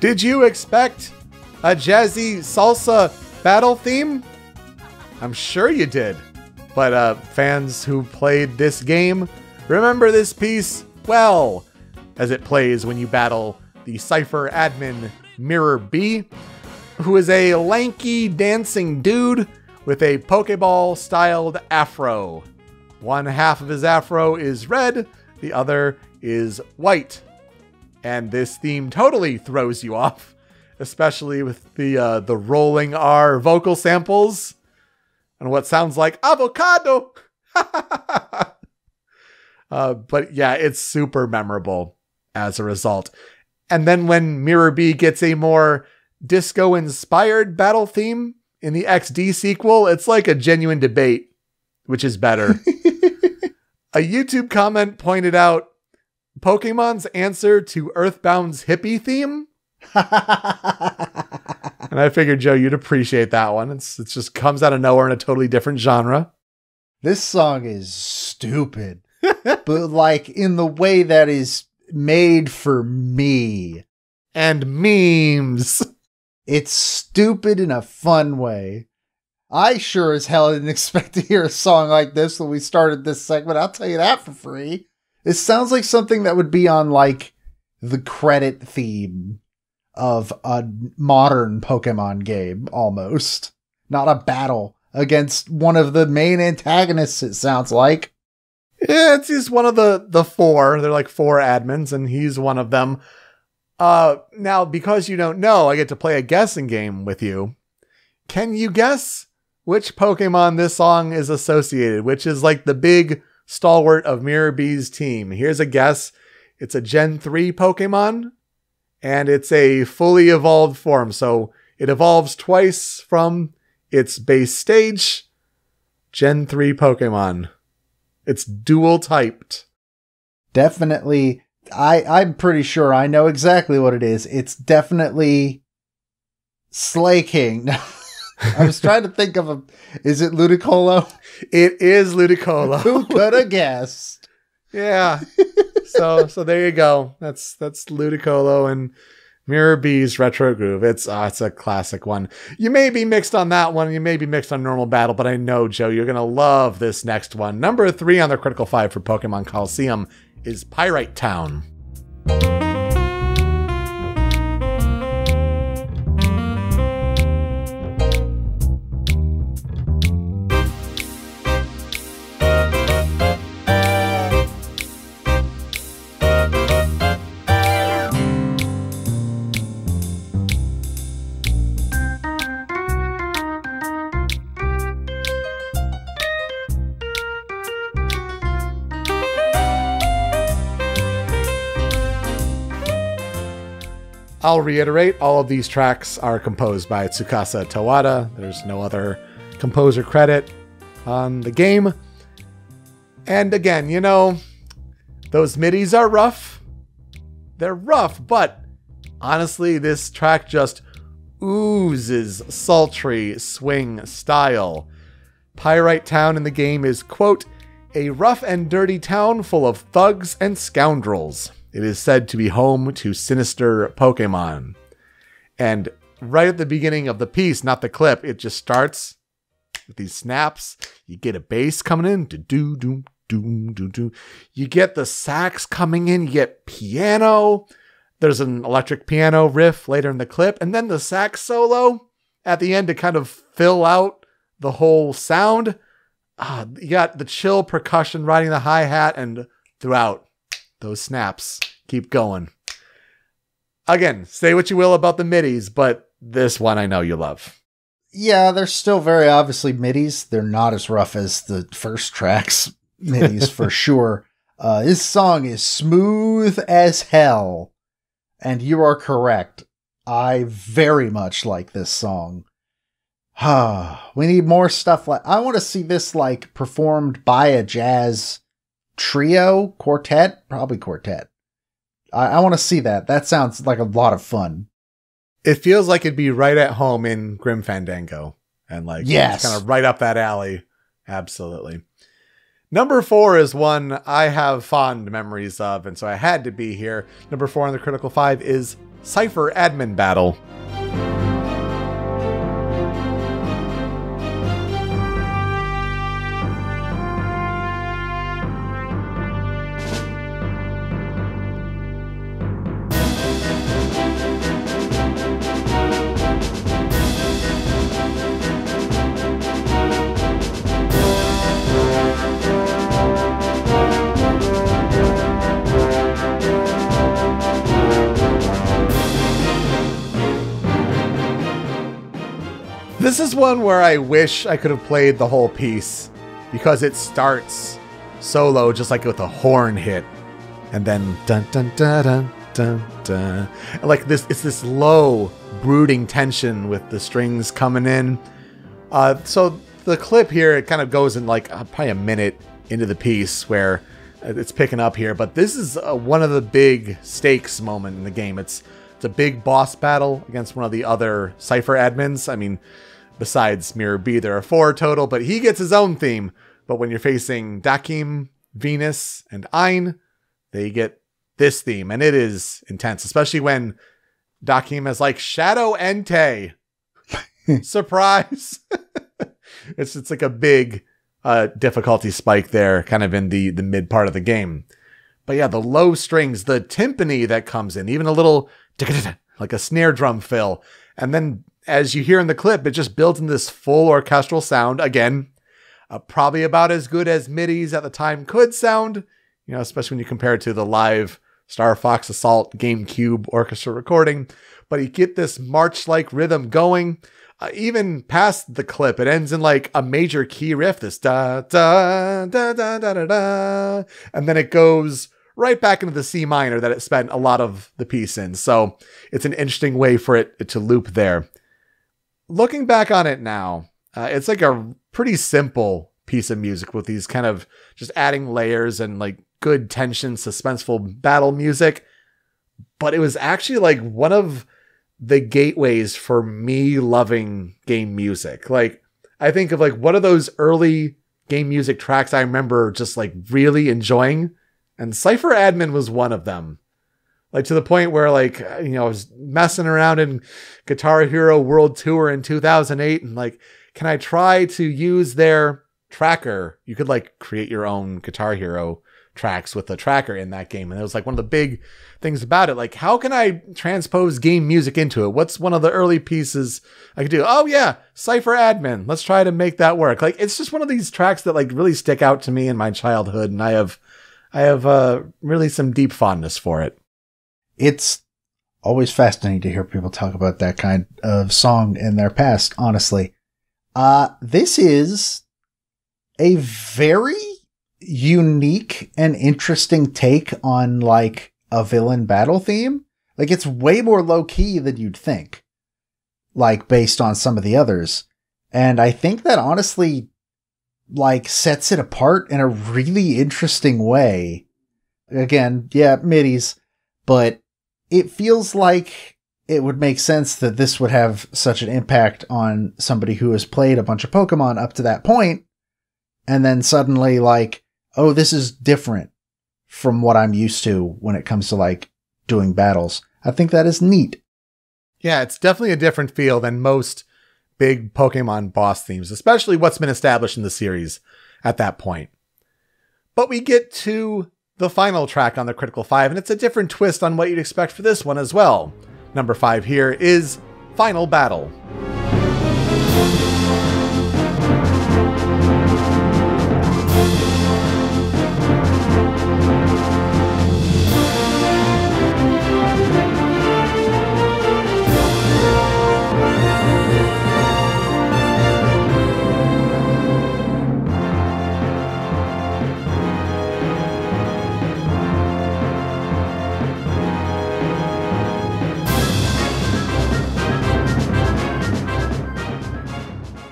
Did you expect a jazzy salsa battle theme? I'm sure you did. But fans who played this game remember this piece well, as it plays when you battle the Cypher admin Mirror B, who is a lanky dancing dude with a Pokeball-styled afro. One half of his afro is red, the other is white. And this theme totally throws you off, especially with the rolling R vocal samples and what sounds like avocado. But yeah, it's super memorable as a result. And then when Mirror B gets a more disco-inspired battle theme in the XD sequel, it's like a genuine debate, which is better. A YouTube comment pointed out Pokemon's answer to Earthbound's hippie theme. And I figured, Joe, you'd appreciate that one. It just comes out of nowhere in a totally different genre. This song is stupid, but like in the way that is made for me. And memes. It's stupid in a fun way. I sure as hell didn't expect to hear a song like this when we started this segment. I'll tell you that for free. It sounds like something that would be on like the credit theme of a modern Pokemon game, almost. Not a battle against one of the main antagonists, it sounds like. Yeah, he's one of the four. They're like four admins, and he's one of them. Now, because you don't know, I get to play a guessing game with you. Can you guess which Pokemon this song is associated, which is like the big stalwart of Mirror B's team? Here's a guess. It's a Gen 3 Pokemon, and it's a fully evolved form. So it evolves twice from its base stage. Gen 3 Pokemon. It's dual typed. Definitely. I'm pretty sure I know exactly what it is. It's definitely Slaking. I was trying to think of is it Ludicolo? It is Ludicolo. Who could have guessed? Yeah. So there you go. That's Ludicolo and Mirror B's Retro Groove. It's a classic one. You may be mixed on that one. You may be mixed on Normal Battle, but I know, Joe, you're going to love this next one. Number 3 on the Critical 5 for Pokémon Colosseum is Pyrite Town. I'll reiterate, all of these tracks are composed by Tsukasa Tawada. There's no other composer credit on the game. And again, you know, those midis are rough. They're rough, but honestly, this track just oozes sultry swing style. Pyrite Town in the game is, quote, a rough and dirty town full of thugs and scoundrels. It is said to be home to sinister Pokemon. And right at the beginning of the piece, not the clip, it just starts with these snaps. You get a bass coming in. Do-do-do-do-do-do. You get the sax coming in. You get piano. There's an electric piano riff later in the clip. And then the sax solo at the end to kind of fill out the whole sound. You got the chill percussion riding the hi-hat, and throughout, those snaps keep going. Again, say what you will about the midis, but this one I know you love. Yeah, they're still very obviously midis. They're not as rough as the first track's midis for sure. This song is smooth as hell. And you are correct. I very much like this song. We need more stuff like... I want to see this like performed by a jazz trio, quartet, probably quartet. I want to see that. That sounds like a lot of fun. It feels like it'd be right at home in Grim Fandango. And like, yes, kind of right up that alley. Absolutely. Number 4 is one I have fond memories of, and so I had to be here. Number 4 on the Critical 5 is Cypher Admin Battle. This is one where I wish I could have played the whole piece, because it starts solo just like with a horn hit, and then dun dun dun dun dun dun. Like this, it's this low brooding tension with the strings coming in. So the clip here, it kind of goes in like probably a minute into the piece where it's picking up here, but this is one of the big stakes moment in the game. It's a big boss battle against one of the other Cypher admins. I mean, besides Mirror B, there are 4 total, but he gets his own theme. But when you're facing Dakim, Venus, and Ein, they get this theme, and it is intense, especially when Dakim is like Shadow Entei. Surprise! It's like a big difficulty spike there, kind of in the mid part of the game. But yeah, the low strings, the timpani that comes in, even a little like a snare drum fill. And then as you hear in the clip, it just builds in this full orchestral sound. Again, probably about as good as MIDIs at the time could sound, especially when you compare it to the live Star Fox Assault GameCube orchestra recording. But you get this march-like rhythm going. Even past the clip, it ends in like a major key riff, this da da da da da da da, and then it goes right back into the C minor that it spent a lot of the piece in. So it's an interesting way for it to loop there. Looking back on it now, it's like a pretty simple piece of music with these kind of just adding layers and like good tension, suspenseful battle music. But it was actually like one of the gateways for me loving game music. Like, I think of like one of those early game music tracks I remember just like really enjoying, and Cypher Admin was one of them. Like, to the point where like, I was messing around in Guitar Hero World Tour in 2008 and like, can I try to use their tracker? You could like create your own Guitar Hero tracks with the tracker in that game. And it was like one of the big things about it. Like, how can I transpose game music into it? What's one of the early pieces I could do? Oh yeah, Cypher Admin. Let's try to make that work. Like, it's just one of these tracks that like really stick out to me in my childhood. And I have really some deep fondness for it. It's always fascinating to hear people talk about that kind of song in their past, honestly. This is a very unique and interesting take on like a villain battle theme. Like, it's way more low key than you'd think, like based on some of the others. And I think that honestly like sets it apart in a really interesting way. Again, yeah, midis, but it feels like it would make sense that this would have such an impact on somebody who has played a bunch of Pokemon up to that point. And then suddenly like, oh, this is different from what I'm used to when it comes to like doing battles. I think that is neat. Yeah, it's definitely a different feel than most big Pokemon boss themes, especially what's been established in the series at that point. But we get to the final track on the Critical 5, and it's a different twist on what you'd expect for this one as well. Number 5 here is Final Battle.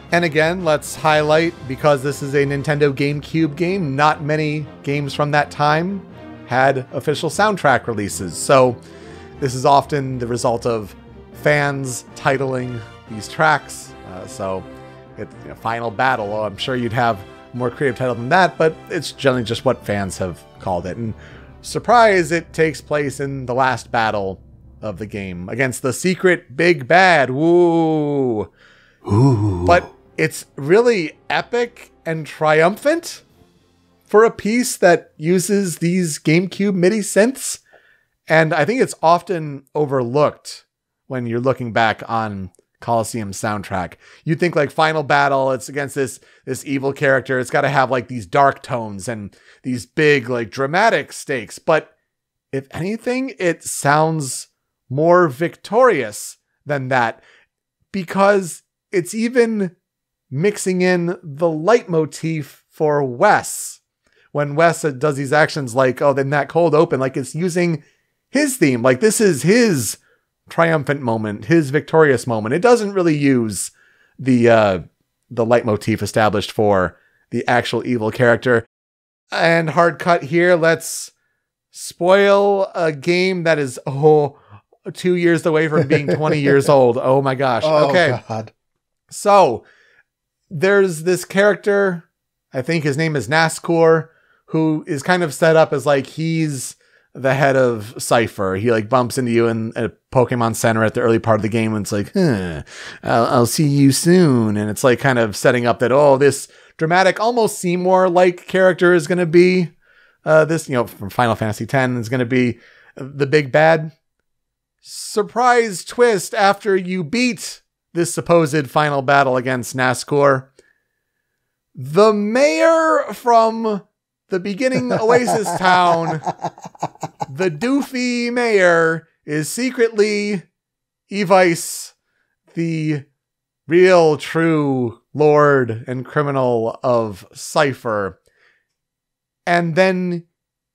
And again, let's highlight, because this is a Nintendo GameCube game, not many games from that time had official soundtrack releases. So this is often the result of fans titling these tracks. So it's Final Battle. Oh, I'm sure you'd have a more creative title than that, but it's generally just what fans have called it. And surprise, it takes place in the last battle of the game against the secret big bad. Woo! Ooh. But it's really epic and triumphant for a piece that uses these GameCube MIDI synths. And I think it's often overlooked when you're looking back on Colosseum's soundtrack. You think like Final Battle, it's against this evil character. It's got to have like these dark tones and these big like dramatic stakes. But if anything, it sounds more victorious than that, because it's even mixing in the leitmotif for Wes. When Wes does these actions like, oh, then that cold open, like it's using his theme. Like this is his triumphant moment, his victorious moment. It doesn't really use the leitmotif established for the actual evil character. And hard cut here, let's spoil a game that is 2 years away from being 20 years old. Oh my gosh. Oh, okay. God. So there's this character, I think his name is Nazgûr, who is kind of set up as like he's the head of Cypher. He like bumps into you in a Pokemon Center at the early part of the game, and it's like, I'll see you soon. And it's like kind of setting up that, oh, this dramatic, almost Seymour-like character is going to be this, from Final Fantasy X is going to be the big bad. Surprise twist after you beat this supposed final battle against Nazgûr. The mayor from the beginning Oasis town, the doofy mayor, is secretly Evice, the real true lord and criminal of Cypher. And then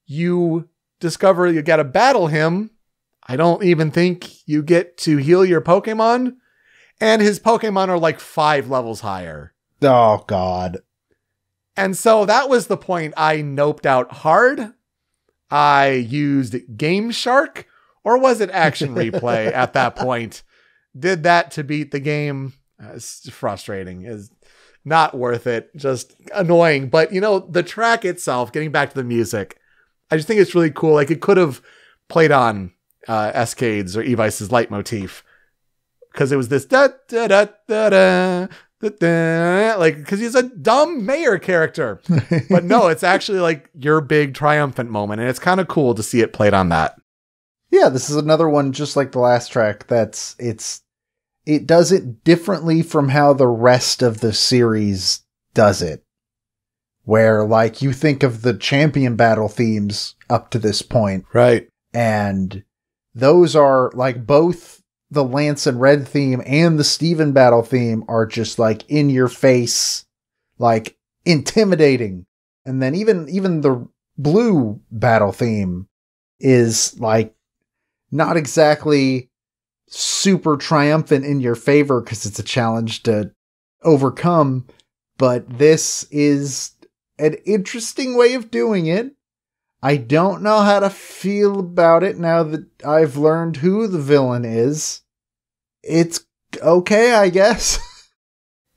you discover you gotta battle him. I don't even think you get to heal your Pokemon. And his Pokemon are like 5 levels higher. Oh, God. And so that was the point I noped out hard. I used Game Shark, or was it Action Replay at that point? Did that to beat the game. It's frustrating. It's not worth it. Just annoying. But, the track itself, getting back to the music, I just think it's really cool. Like, it could have played on Escade's or Evice's leitmotif. Because it was this da-da-da-da-da. Like, because he's a dumb mayor character. But no, it's actually like your big triumphant moment. And it's kind of cool to see it played on that. Yeah, this is another one just like the last track. It does it differently from how the rest of the series does it. Where, like, you think of the champion battle themes up to this point. Right. And those are, like, both the Lance and Red theme and the Steven battle theme are just, like, in your face, like, intimidating. And then even the blue battle theme is, like, not exactly super triumphant in your favor because it's a challenge to overcome, but this is an interesting way of doing it. I don't know how to feel about it now that I've learned who the villain is. It's okay, I guess.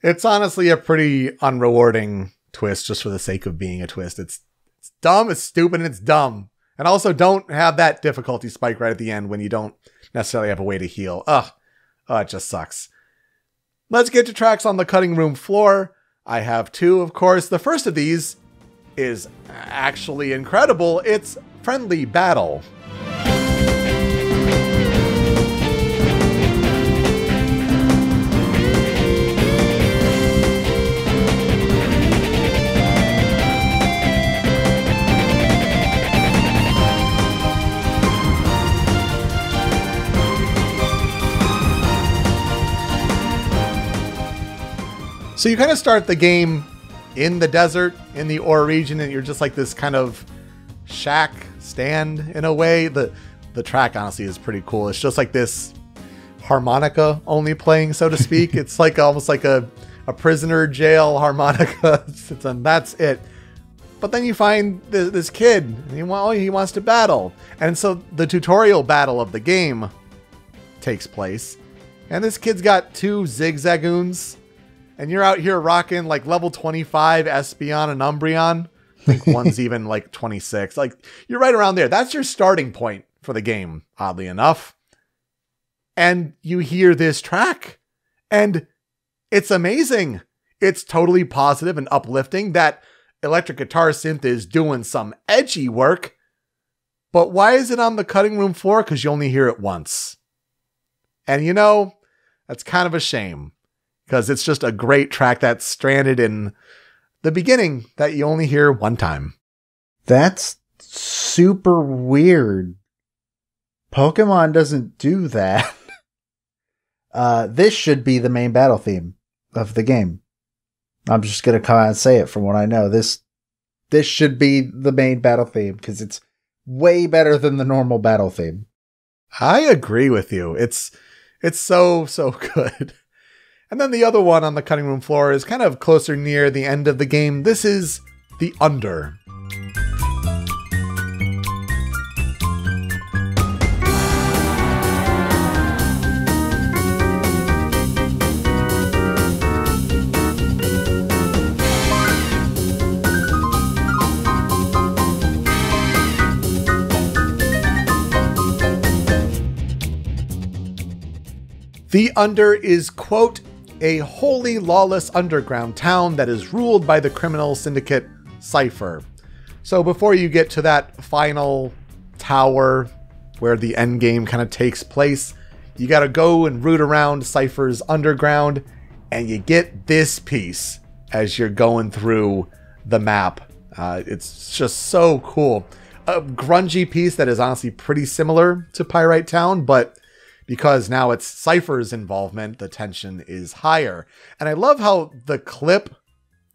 It's honestly a pretty unrewarding twist just for the sake of being a twist. It's dumb, it's stupid, and it's dumb. And also don't have that difficulty spike right at the end when you don't necessarily have a way to heal. Ugh. Oh, it just sucks. Let's get to tracks on the cutting room floor. I have 2, of course. The first of these is actually incredible. It's Friendly Battle. So you kind of start the game in the desert, in the Orre region, and you're just like this kind of shack stand in a way. The track honestly is pretty cool. It's just like this harmonica only playing, so to speak. It's like almost like a prisoner jail harmonica, and that's it. But then you find this kid, and he wants to battle. And so the tutorial battle of the game takes place. And this kid's got 2 Zigzagoons. And you're out here rocking like level 25 Espeon and Umbreon. I think one's even like 26. Like, you're right around there. That's your starting point for the game, oddly enough. And you hear this track. And it's amazing. It's totally positive and uplifting. That electric guitar synth is doing some edgy work. But why is it on the cutting room floor? Because you only hear it once. And that's kind of a shame. Because it's just a great track that's stranded in the beginning that you only hear one time. That's super weird. Pokemon doesn't do that. This should be the main battle theme of the game. I'm just going to come out and say it from what I know. This should be the main battle theme because it's way better than the normal battle theme. I agree with you. It's so good. And then the other one on the cutting room floor is kind of closer near the end of the game. This is the Under. The Under is, quote, a wholly lawless underground town that is ruled by the criminal syndicate Cypher. So before you get to that final tower where the end game kind of takes place, you got to go and root around Cypher's underground, and you get this piece as you're going through the map. It's just so cool. A grungy piece that is honestly pretty similar to Pyrite Town, but because now it's Cypher's involvement, the tension is higher. And I love how the clip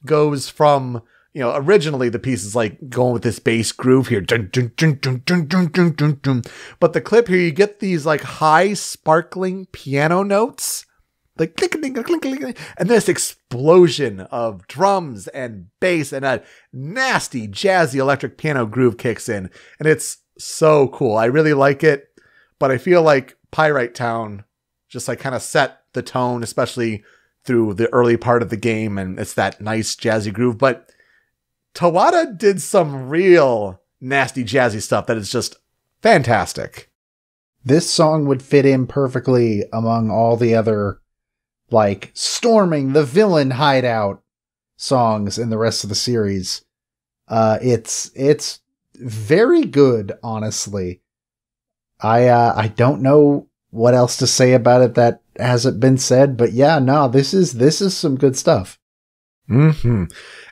goes from, you know, originally the piece is like going with this bass groove here. Dun, dun, dun, dun, dun, dun, dun, dun, dun. But the clip here, you get these like high sparkling piano notes, like clink, clink, clink, clink, and this explosion of drums and bass and a nasty jazzy electric piano groove kicks in. And it's so cool. I really like it, but I feel like Pyrite Town just like kind of set the tone, especially through the early part of the game. And it's that nice jazzy groove, but Tawada did some real nasty jazzy stuff that is just fantastic. This song would fit in perfectly among all the other, like, storming the villain hideout songs in the rest of the series. It's very good, honestly. I don't know what else to say about it that hasn't been said, but yeah, no, this is some good stuff. Mm-hmm.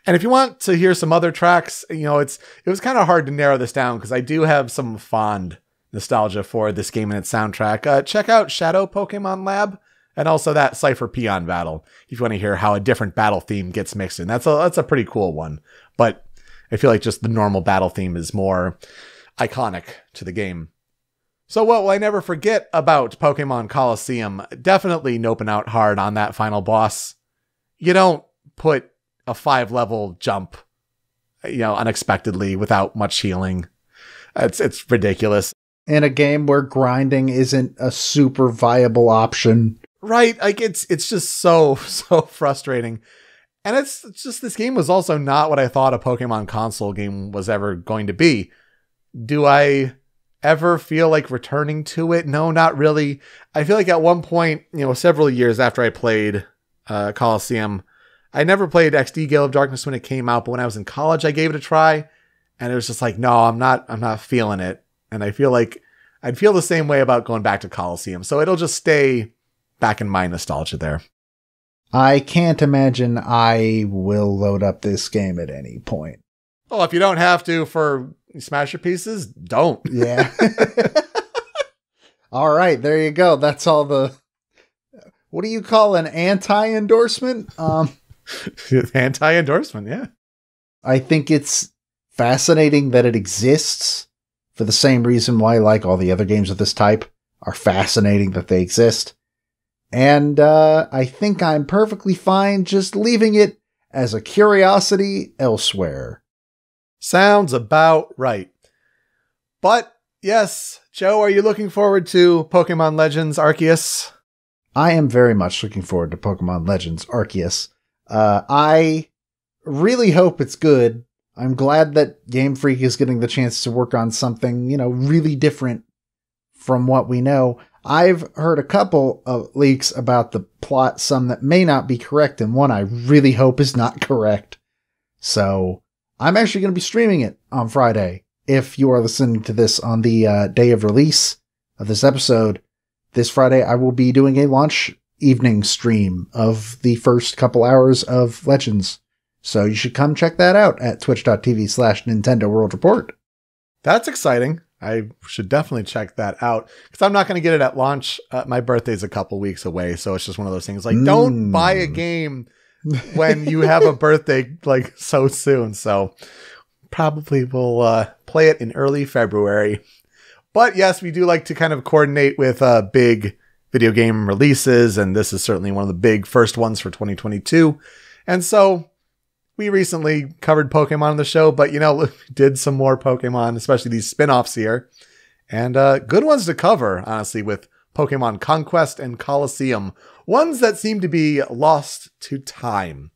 And if you want to hear some other tracks, you know, it was kind of hard to narrow this down because I do have some fond nostalgia for this game and its soundtrack. Check out Shadow Pokemon Lab and also that Cypher Peon battle if you want to hear how a different battle theme gets mixed in. That's a pretty cool one, but I feel like just the normal battle theme is more iconic to the game. So what will I never forget about Pokémon Colosseum? Definitely noping out hard on that final boss. You don't put a 5-level jump, you know, unexpectedly without much healing. It's ridiculous. In a game where grinding isn't a super viable option. Right. Like it's just so frustrating. And it's just, this game was also not what I thought a Pokemon console game was ever going to be. Do I ever feel like returning to it? No, not really. I feel like at one point, you know, several years after I played Colosseum, I never played XD Gale of Darkness when it came out, but when I was in college, I gave it a try, and it was just like, no, I'm not feeling it. And I feel like I'd feel the same way about going back to Colosseum. So it'll just stay back in my nostalgia there. I can't imagine I will load up this game at any point. Well, if you don't have to for Smasher Pieces, don't. Yeah. All right, there you go. That's all the... What do you call an anti-endorsement? Anti-endorsement, yeah. I think it's fascinating that it exists for the same reason why, like, all the other games of this type are fascinating that they exist. And I think I'm perfectly fine just leaving it as a curiosity elsewhere. Sounds about right. But yes, Joe, are you looking forward to Pokemon Legends Arceus? I am very much looking forward to Pokemon Legends Arceus. I really hope it's good. I'm glad that Game Freak is getting the chance to work on something, you know, really different from what we know. I've heard a couple of leaks about the plot, some that may not be correct, and one I really hope is not correct. So I'm actually going to be streaming it on Friday. If you are listening to this on the day of release of this episode, this Friday I will be doing a launch evening stream of the first couple hours of Legends. So you should come check that out at twitch.tv/Nintendo World Report. That's exciting. I should definitely check that out because I'm not going to get it at launch. My birthday's a couple weeks away. So it's just one of those things like, don't buy a game when you have a birthday like so soon. So probably we'll play it in early February. But yes, we do like to kind of coordinate with big video game releases. And this is certainly one of the big first ones for 2022. And so we recently covered Pokemon on the show, but, you know, did some more Pokemon, especially these spin-offs here. And good ones to cover, honestly, with Pokemon Conquest and Colosseum. Ones that seem to be lost to time.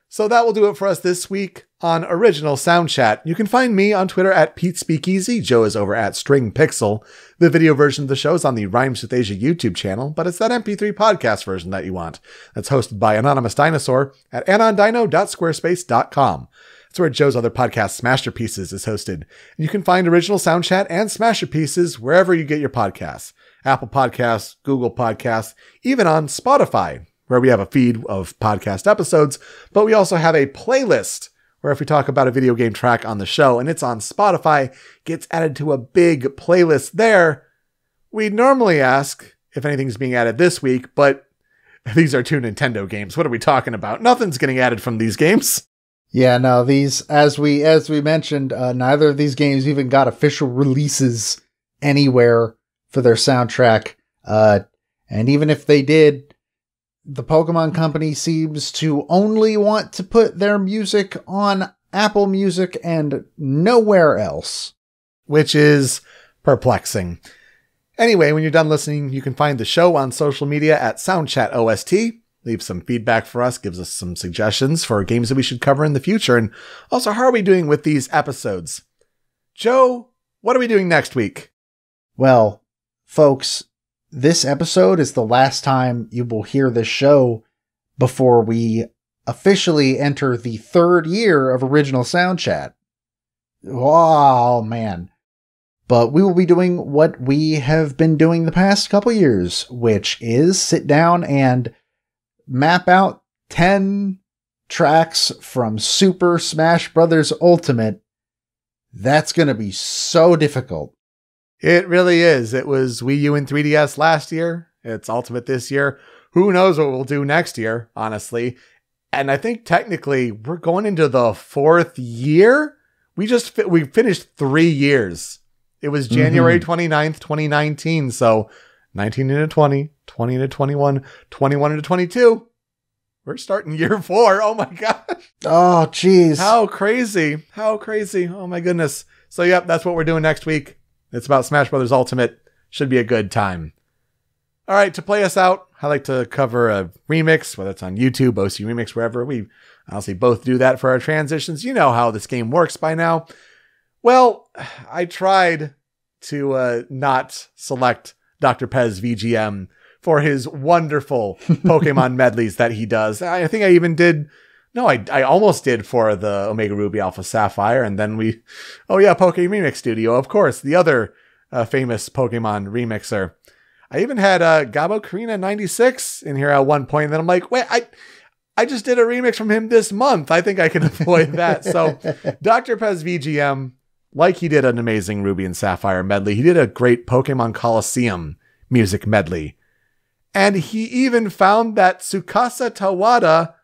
So that will do it for us this week on Original Soundchat. You can find me on Twitter at PeteSpeakeasy. Joe is over at StringPixel. The video version of the show is on the Rhymes with Asia YouTube channel, but it's that MP3 podcast version that you want. That's hosted by Anonymous Dinosaur at anondino.squarespace.com. That's where Joe's other podcast, Smasherpieces, is hosted. And you can find original Soundchat and Smasherpieces wherever you get your podcasts. Apple Podcasts, Google Podcasts, even on Spotify, where we have a feed of podcast episodes, but we also have a playlist where if we talk about a video game track on the show and it's on Spotify, gets added to a big playlist there. We normally ask if anything's being added this week, but these are 2 Nintendo games. What are we talking about? Nothing's getting added from these games. Yeah, no, these, as we mentioned, neither of these games even got official releases anywhere for their soundtrack. And even if they did, the Pokemon Company seems to only want to put their music on Apple Music and nowhere else. Which is perplexing. Anyway, when you're done listening, you can find the show on social media at Soundchat OST. Leave some feedback for us, gives us some suggestions for games that we should cover in the future. And also, how are we doing with these episodes? Joe, what are we doing next week? Well, folks, this episode is the last time you will hear this show before we officially enter the 3rd year of original Soundchat. Oh, man. But we will be doing what we have been doing the past couple years, which is sit down and map out 10 tracks from Super Smash Bros. Ultimate. That's going to be so difficult. It really is. It was Wii U and 3DS last year. It's Ultimate this year. Who knows what we'll do next year, honestly. And I think technically we're going into the 4th year. We finished 3 years. It was January 29th, 2019. So 19 into 20, 20 into 21, 21 into 22. We're starting year 4. Oh my gosh. Oh, geez. How crazy. How crazy. Oh my goodness. So yep, that's what we're doing next week. It's about Smash Bros. Ultimate. Should be a good time. All right, to play us out, I like to cover a remix, whether it's on YouTube, OC Remix, wherever. We honestly both do that for our transitions. You know how this game works by now. Well, I tried to not select Dr. Pez VGM for his wonderful Pokemon medleys that he does. I think I even did... No, I almost did for the Omega Ruby Alpha Sapphire, and then Poke Remix Studio, of course, the other famous Pokemon remixer. I even had Gabo Karina 96 in here at one point, and then I'm like, wait, I just did a remix from him this month. I think I can avoid that. So Dr. Pez VGM, like he did an amazing Ruby and Sapphire medley, he did a great Pokémon Colosseum music medley. And he even found that Tsukasa Tawada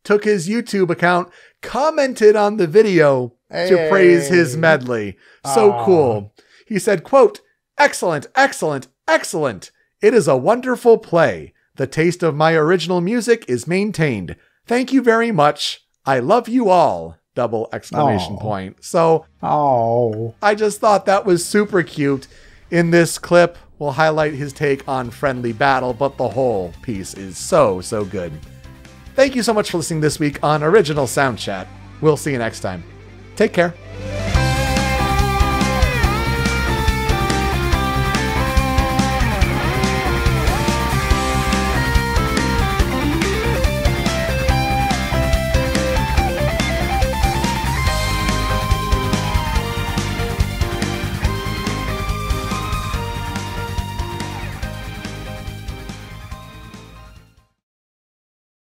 took his YouTube account, commented on the video to praise his medley. So cool. He said, quote, "Excellent, excellent, excellent. It is a wonderful play. The taste of my original music is maintained. Thank you very much. I love you all." ! So I just thought that was super cute. In this clip, we'll highlight his take on Friendly Battle, but the whole piece is so, so good. Thank you so much for listening this week on Original Soundchat. We'll see you next time. Take care.